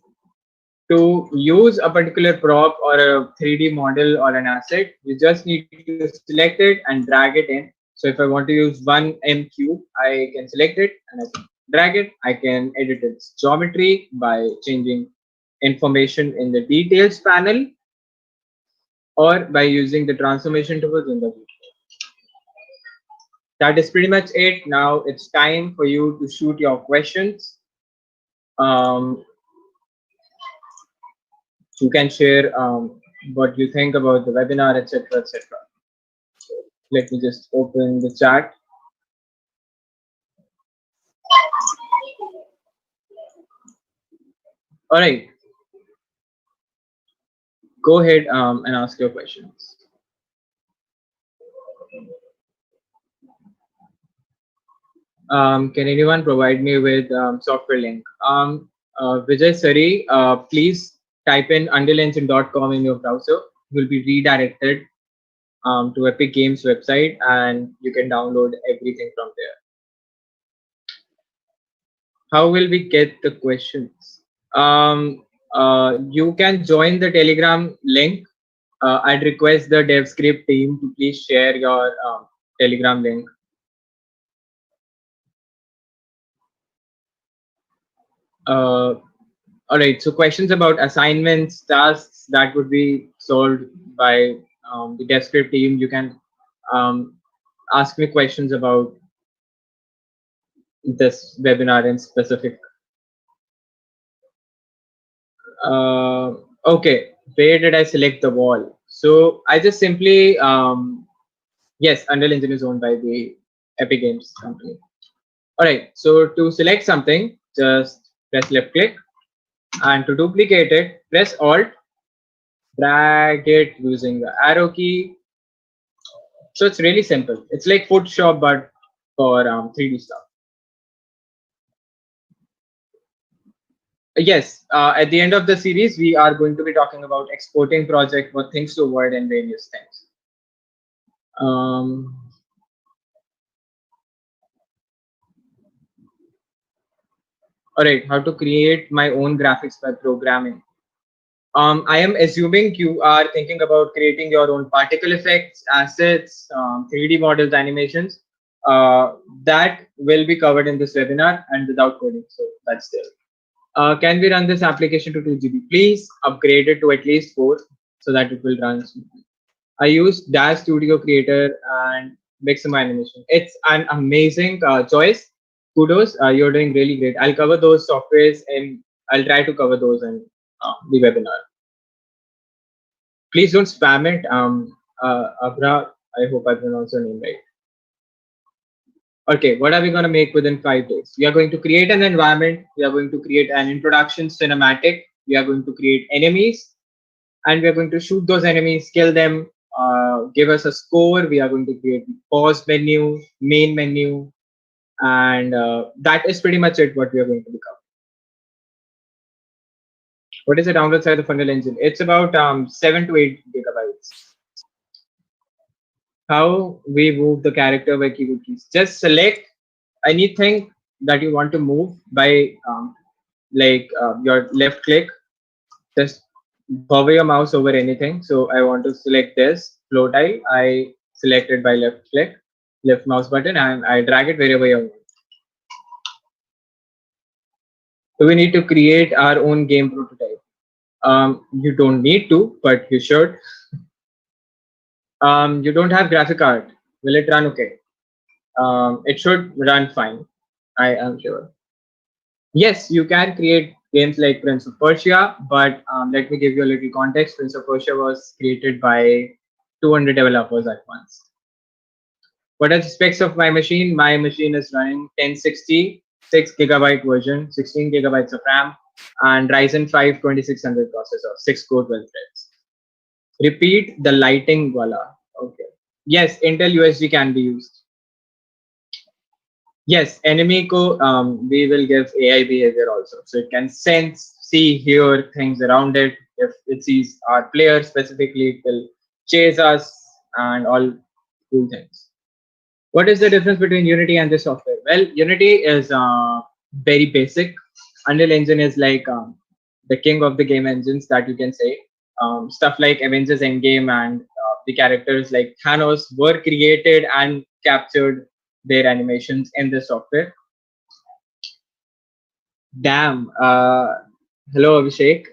[SPEAKER 1] to use a particular prop or a 3D model or an asset, you just need to select it and drag it in. So if I want to use one M cube, I can select it and I can drag it. I can edit its geometry by changing information in the details panel or by using the transformation tools in the view. That is pretty much it. Now it's time for you to shoot your questions. Um, you can share what you think about the webinar, etc., etc. Let me just open the chat. All right, go ahead and ask your questions. Can anyone provide me with software link? Vijay Sari, please type in unrealengine.com in your browser. You will be redirected to Epic Games website and you can download everything from there. How will we get the questions? You can join the Telegram link. I'd request the DevScript team to please share your Telegram link. All right, so questions about assignments, tasks that would be solved by the DevScript team. You can um, ask me questions about this webinar in specific. Okay, where did I select the wall? So I just simply, yes, Unreal Engine is owned by the Epic Games company. All right, so to select something, just press left click, and to duplicate it, press Alt, drag it using the arrow key. So it's really simple. It's like Photoshop, but for 3D stuff. Yes, at the end of the series, we are going to be talking about exporting project, what things to avoid, and various things. All right, how to create my own graphics by programming. I am assuming you are thinking about creating your own particle effects, assets, 3D models, animations. That will be covered in this webinar and without coding. So that's there. Can we run this application to 2 GB? Please upgrade it to at least 4 so that it will run smoothly. I use Dash Studio Creator and Mixamo Animation. It's an amazing choice. Kudos, you're doing really great. I'll cover those softwares and I'll try to cover those in the webinar. Please don't spam it. Abra, I hope I pronounced your name right. Okay, what are we going to make within 5 days? We are going to create an environment. We are going to create an introduction cinematic. We are going to create enemies. And we are going to shoot those enemies, kill them, give us a score. We are going to create pause menu, main menu. And that is pretty much it, what we are going to become. What is the download size of Unreal Engine? It's about 7 to 8 gigabytes. How we move the character by keyboard keys. Just select anything that you want to move by your left click. Just hover your mouse over anything. So I want to select this flow tile. I select it by left click, left mouse button, and I drag it wherever you want. So we need to create our own game prototype. You don't need to, but you should. You don't have graphic card. Will it run okay? It should run fine. I am sure. Yes, you can create games like Prince of Persia, but let me give you a little context. Prince of Persia was created by 200 developers at once. What are the specs of my machine? My machine is running 1060, 6 GB version, 16 gigabytes of RAM, and Ryzen 5 2600 processor, 6 core 12 threads. Repeat the lighting, voila. Okay. Yes, Intel USD can be used. Yes, enemy ko we will give AI behavior also, so it can sense, see, hear things around it. If it sees our player specifically, it will chase us and all cool things. What is the difference between Unity and this software? Well, Unity is very basic. Unreal Engine is like the king of the game engines that you can say. Stuff like Avengers Endgame and the characters like Thanos were created and captured their animations in the software. Damn. Hello, Abhishek.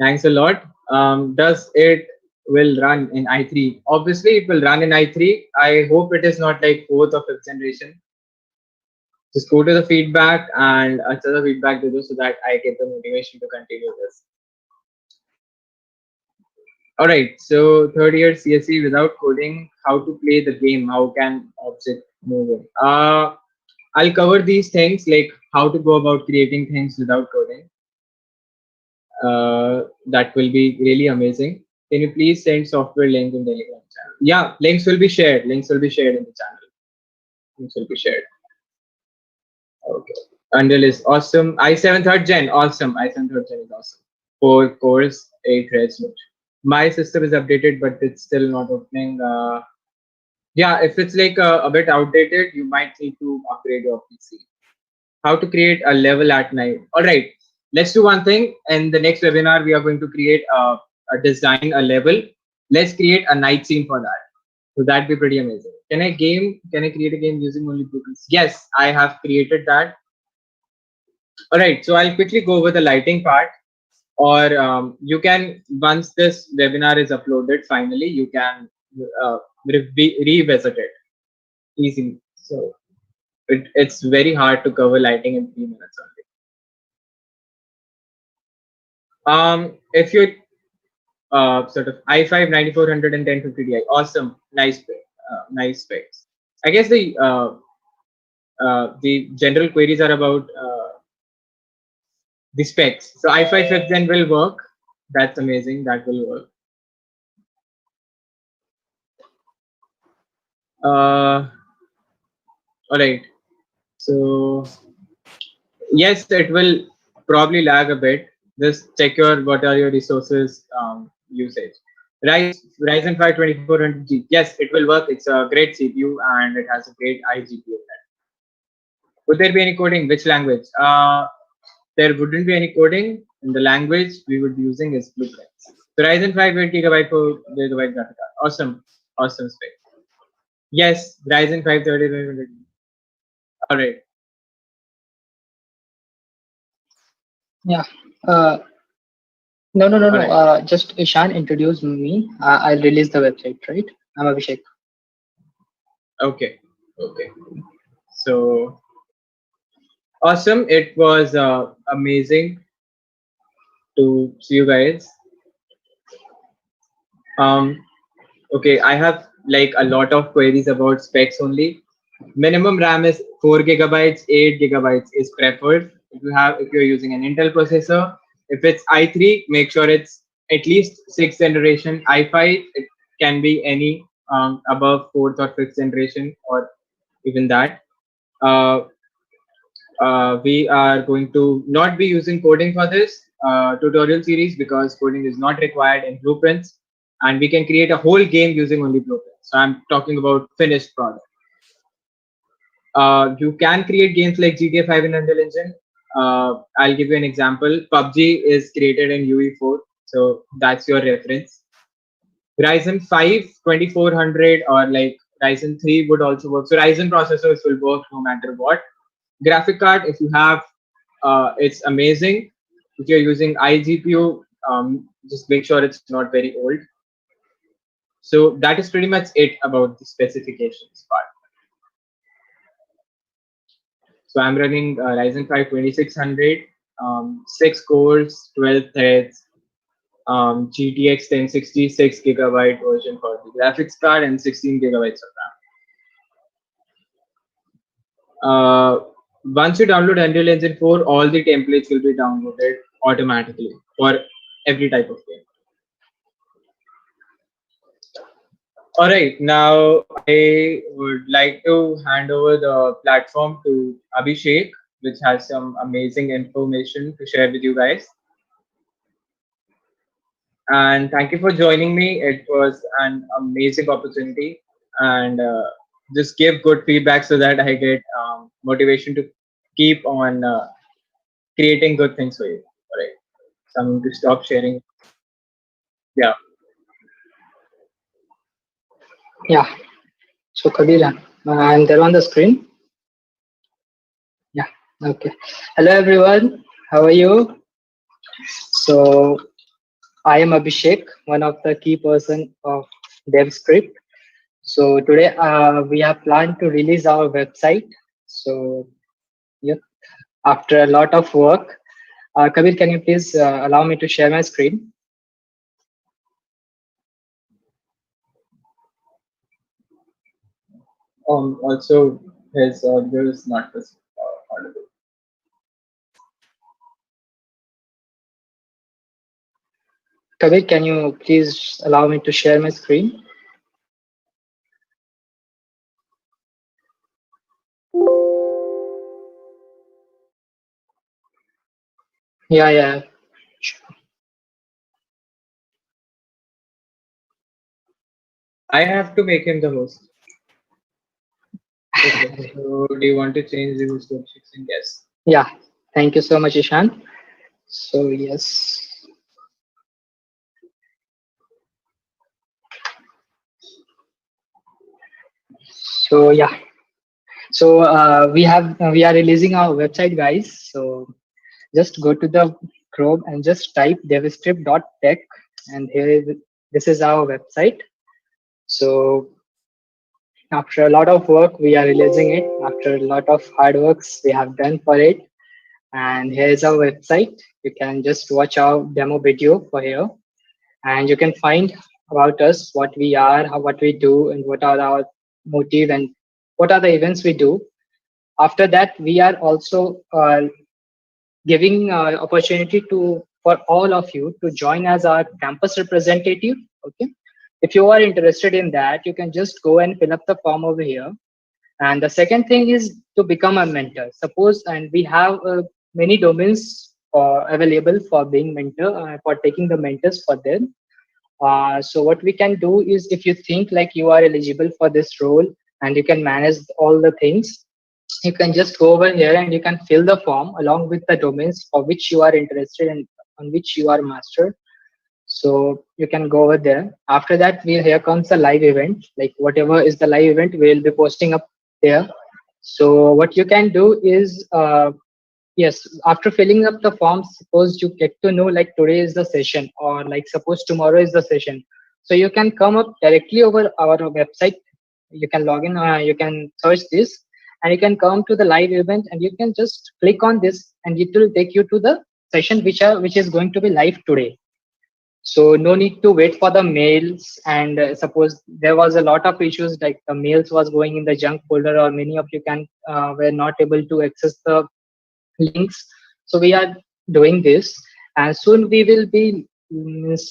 [SPEAKER 1] Thanks a lot. Does it will run in i3? Obviously, it will run in i3. I hope it is not like fourth or fifth generation. Just go to the feedback and answer the feedback to this so that I get the motivation to continue this. All right. So third year CSE without coding, how to play the game? How can object move in? I'll cover these things like how to go about creating things without coding. That will be really amazing. Can you please send software link in Telegram channel? Yeah, links will be shared. Links will be shared in the channel. Links will be shared. Okay. Unreal is awesome. i7 third gen, awesome. i7 third gen is awesome. 4 cores, 8 threads. My system is updated, but it's still not opening. Yeah, if it's like a bit outdated, you might need to upgrade your PC. How to create a level at night. All right, let's do one thing. In the next webinar, we are going to create a design, a level. Let's create a night scene for that. So that'd be pretty amazing. Can I create a game using only blueprints? Yes, I have created that. All right, so I'll quickly go over the lighting part, or you can, once this webinar is uploaded, finally, you can revisit it easily. So it's very hard to cover lighting in 3 minutes only. If you're sort of i5 9400 and 1050 Ti, awesome, nice specs. I guess the general queries are about the specs. So i5 5th gen will work. That's amazing. That will work. All right. So yes, it will probably lag a bit. Just check what are your resources usage. Ryzen 5 2400G. Yes, it will work. It's a great CPU and it has a great iGPU. Would there be any coding? Which language? There wouldn't be any coding. In the language we would be using is blueprints. So Ryzen 5 8 GB for gigabyte graphic card. Awesome spec. Yes, Ryzen 5 30. All right.
[SPEAKER 2] Yeah. Uh, no.
[SPEAKER 1] All right.
[SPEAKER 2] Just Ishan introduced me. I'll release the website, right? I'm Abhishek.
[SPEAKER 1] Okay. So awesome. It was amazing to see you guys. Okay, I have like a lot of queries about specs only. Minimum RAM is 4 gigabytes, 8 gigabytes is preferred. If you're using an Intel processor, if it's i3, make sure it's at least 6th generation. i5, it can be any above 4th or 5th generation or even that. Uh, we are going to not be using coding for this tutorial series because coding is not required in blueprints, and we can create a whole game using only blueprints. So I'm talking about finished product. You can create games like GTA 5 in Unreal Engine. I'll give you an example. PUBG is created in UE4, so that's your reference. Ryzen 5 2400 or like Ryzen 3 would also work. So Ryzen processors will work no matter what. Graphic card, if you have, it's amazing. If you're using iGPU, just make sure it's not very old. So that is pretty much it about the specifications part. So I'm running Ryzen 5 2600, 6 cores, 12 threads, GTX 1060, 6 GB version for the graphics card, and 16 GB of RAM. Once you download Unreal Engine 4, all the templates will be downloaded automatically for every type of game. All right, now I would like to hand over the platform to Abhishek, which has some amazing information to share with you guys. And thank you for joining me. It was an amazing opportunity, and just give good feedback so that I get motivation to keep on creating good things for you. All right, so I'm going to stop sharing. Yeah.
[SPEAKER 2] Yeah. So Kabir, I'm there on the screen. Yeah. Okay. Hello everyone. How are you? So I am Abhishek, one of the key person of DevScript. So today we have planned to release our website. So yeah, after a lot of work, Kabir, can you please allow me to share my screen?
[SPEAKER 1] Also, his audio is not audible.
[SPEAKER 2] Kabir, can you please allow me to share my screen? Yeah, yeah.
[SPEAKER 1] I have to make him the host. Okay. So, do you want to change the host option? Yes.
[SPEAKER 2] Yeah. Thank you so much, Ishan. So yes. So yeah. So we are releasing our website, guys. So just go to the Chrome and just type devstrip.tech, and here is this is our website. So after a lot of work, we are releasing it. After a lot of hard works we have done for it, and here is our website. You can just watch our demo video for here, and you can find about us, what we are, what we do, and what are our motive and what are the events we do. After that, we are also giving opportunity to for all of you to join as our campus representative. Okay, if you are interested in that, you can just go and fill up the form over here. And the second thing is to become a mentor. Suppose, and we have many domains available for being mentor, for taking the mentors for them. So what we can do is, if you think like you are eligible for this role and you can manage all the things, you can just go over here and you can fill the form along with the domains for which you are interested and on which you are master. So you can go over there. After that, here comes the live event. Like whatever is the live event, we'll be posting up there. So what you can do is, yes, after filling up the form, suppose you get to know like today is the session, or like suppose tomorrow is the session. So you can come up directly over our website. You can log in, you can search this, and you can come to the live event, and you can just click on this, and it will take you to the session which is going to be live today. So no need to wait for the mails. And suppose there was a lot of issues like the mails was going in the junk folder, or many of you can were not able to access the links. So we are doing this, and soon we will be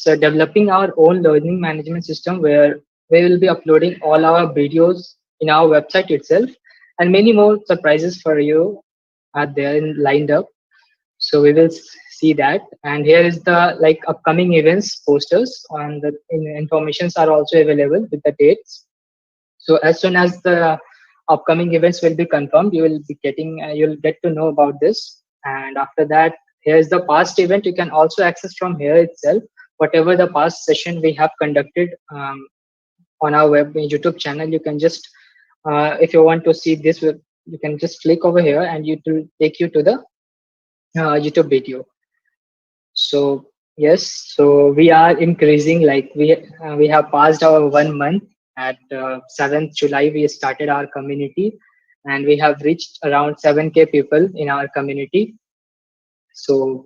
[SPEAKER 2] developing our own learning management system where we will be uploading all our videos in our website itself, and many more surprises for you are there lined up. So we will see that. And here is the like upcoming events posters, on the informations are also available with the dates. So as soon as the upcoming events will be confirmed, you will be getting, you'll get to know about this. And after that, here's the past event. You can also access from here itself whatever the past session we have conducted on our web YouTube channel. You can just, if you want to see this, you can just click over here, and it will take you to the YouTube video. So yes, so we are increasing. Like we have passed our 1 month. At 7th July, we started our community, and we have reached around 7K people in our community. So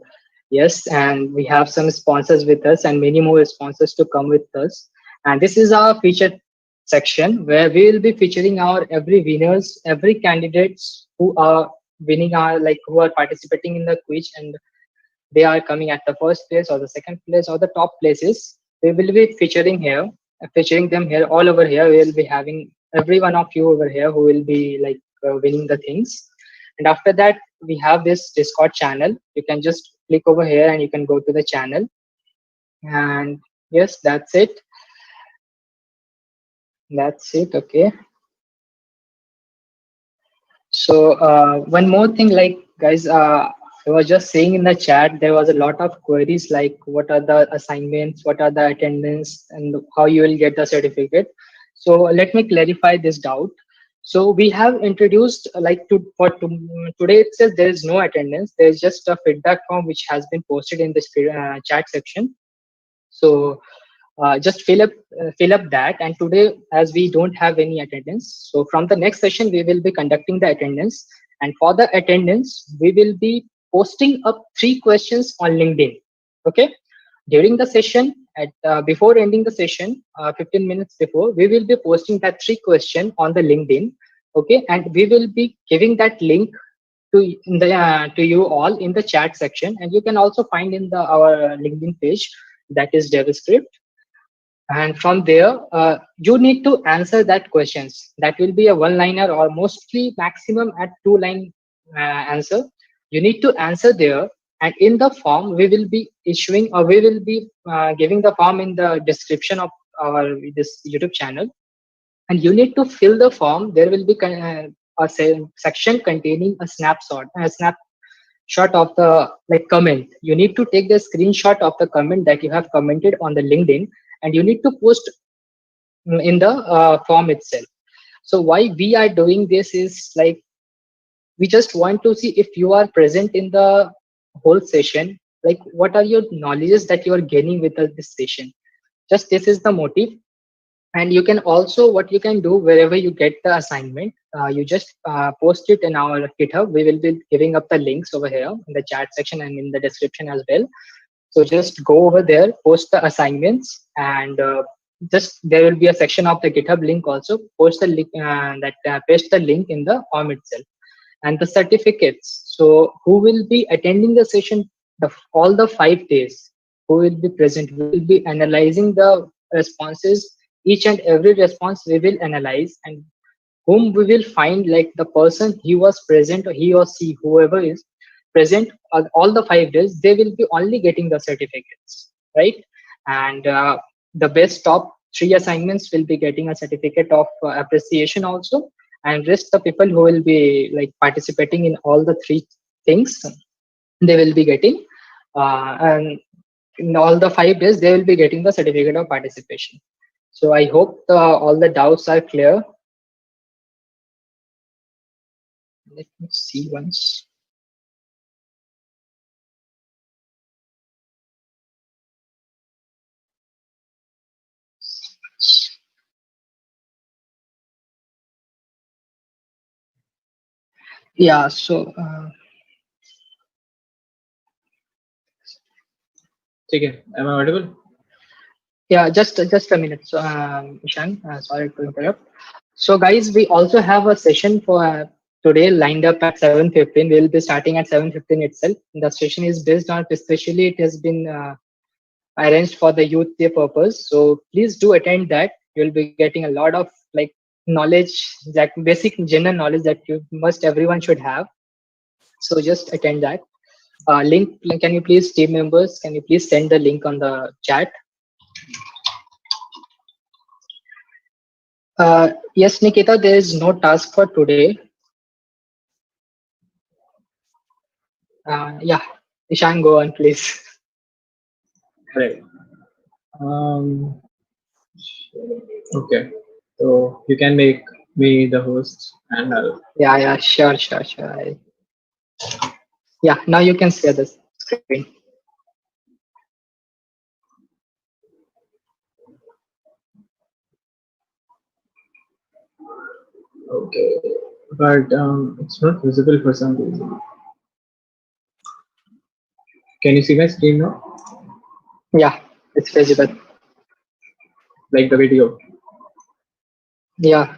[SPEAKER 2] yes, and we have some sponsors with us, and many more sponsors to come with us. And this is our feature section where we will be featuring our every winners, every candidates who are winning our, like, who are participating in the quiz, and they are coming at the first place or the second place or the top places. We will be featuring here, featuring them here, all over here. We will be having every one of you over here who will be like winning the things. And after that, we have this Discord channel. You can just click over here and you can go to the channel. And yes, that's it. That's it. Okay. So one more thing, like guys, I was just saying in the chat, there was a lot of queries like what are the assignments, what are the attendance, and how you will get the certificate. So let me clarify this doubt. So we have introduced like today itself, there is no attendance. There is just a feedback form which has been posted in this chat section. So just fill up that. And today, as we don't have any attendance, so from the next session we will be conducting the attendance. And for the attendance, we will be posting up 3 questions on LinkedIn. Okay, during the session, at before ending the session, 15 minutes before, we will be posting that 3 question on the LinkedIn. Okay, and we will be giving that link to you all in the chat section, and you can also find in the our LinkedIn page, that is JavaScript. And from there, you need to answer that questions. That will be a one liner or mostly maximum at 2 line answer. You need to answer there. And in the form, we will be issuing, or we will be giving the form in the description of our this YouTube channel. And you need to fill the form. There will be section containing a snapshot of the like comment. You need to take the screenshot of the comment that you have commented on the LinkedIn, and you need to post in the form itself. So why we are doing this is like, we just want to see if you are present in the whole session, like what are your knowledges that you are gaining with this session. Just this is the motive. And you can also, what you can do, wherever you get the assignment, you just post it in our GitHub. We will be giving up the links over here in the chat section and in the description as well. So just go over there, post the assignments, and just there will be a section of the GitHub link also. Post the link, paste the link in the form itself. And the certificates. So who will be attending the session all the 5 days? Who will be present? We will be analyzing the responses. Each and every response we will analyze, and whom we will find, like the person he was present, or he or she, whoever is present all the 5 days, they will be only getting the certificates, right? And the best top 3 assignments will be getting a certificate of appreciation also. And rest the people who will be like participating in all the 3 things, they will be getting and in all the 5 days they will be getting the certificate of participation. So I hope all the doubts are clear. Let me see once. Yeah, so
[SPEAKER 1] Okay, am I audible?
[SPEAKER 2] yeah, just a minute. So Ishan, sorry to interrupt. So guys, we also have a session for today lined up at 7:15. We'll be starting at 7:15 itself. The session is based on, especially it has been arranged for the youth day purpose. So please do attend that. You'll be getting a lot of like knowledge, like basic general knowledge that you must everyone should have. So just attend that. Link, can you please, team members, can you please send the link on the chat? Yes, Nikita, there is no task for today. Yeah, Ishan, go on, please.
[SPEAKER 1] Right. Um, okay. So you can make me the host and I'll.
[SPEAKER 2] Yeah, sure. Yeah, now you can share the screen.
[SPEAKER 1] Okay, but it's not visible for some reason. Can you see my screen now?
[SPEAKER 2] Yeah, it's visible.
[SPEAKER 1] Like the video.
[SPEAKER 2] Yeah.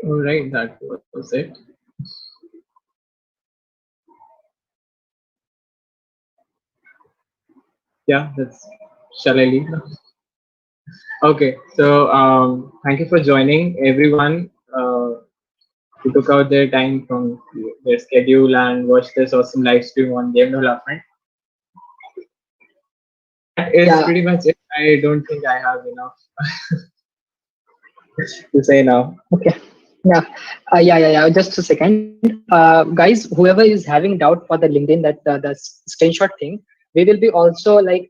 [SPEAKER 1] All right, that was it. Yeah, that's. Shall I leave now? Okay, so thank you for joining, everyone. Who took out their time from their schedule and watched this awesome live stream on Game Development. That is
[SPEAKER 2] Yeah.
[SPEAKER 1] pretty much it. I don't think I have enough to say now.
[SPEAKER 2] Okay. Yeah. Yeah. Just a second. Guys, whoever is having doubt for the LinkedIn, that the screenshot thing, we will be also like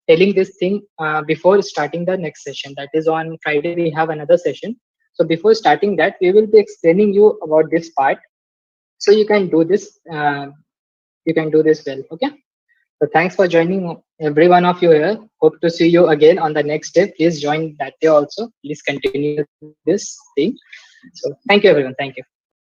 [SPEAKER 2] telling this thing before starting the next session. That is on Friday, we have another session. So before starting that, we will be explaining you about this part. So you can do this. You can do this well. Okay. So thanks for joining every one of you here. Hope to see you again on the next day. Please join that day also. Please continue this thing. So thank you everyone. Thank you.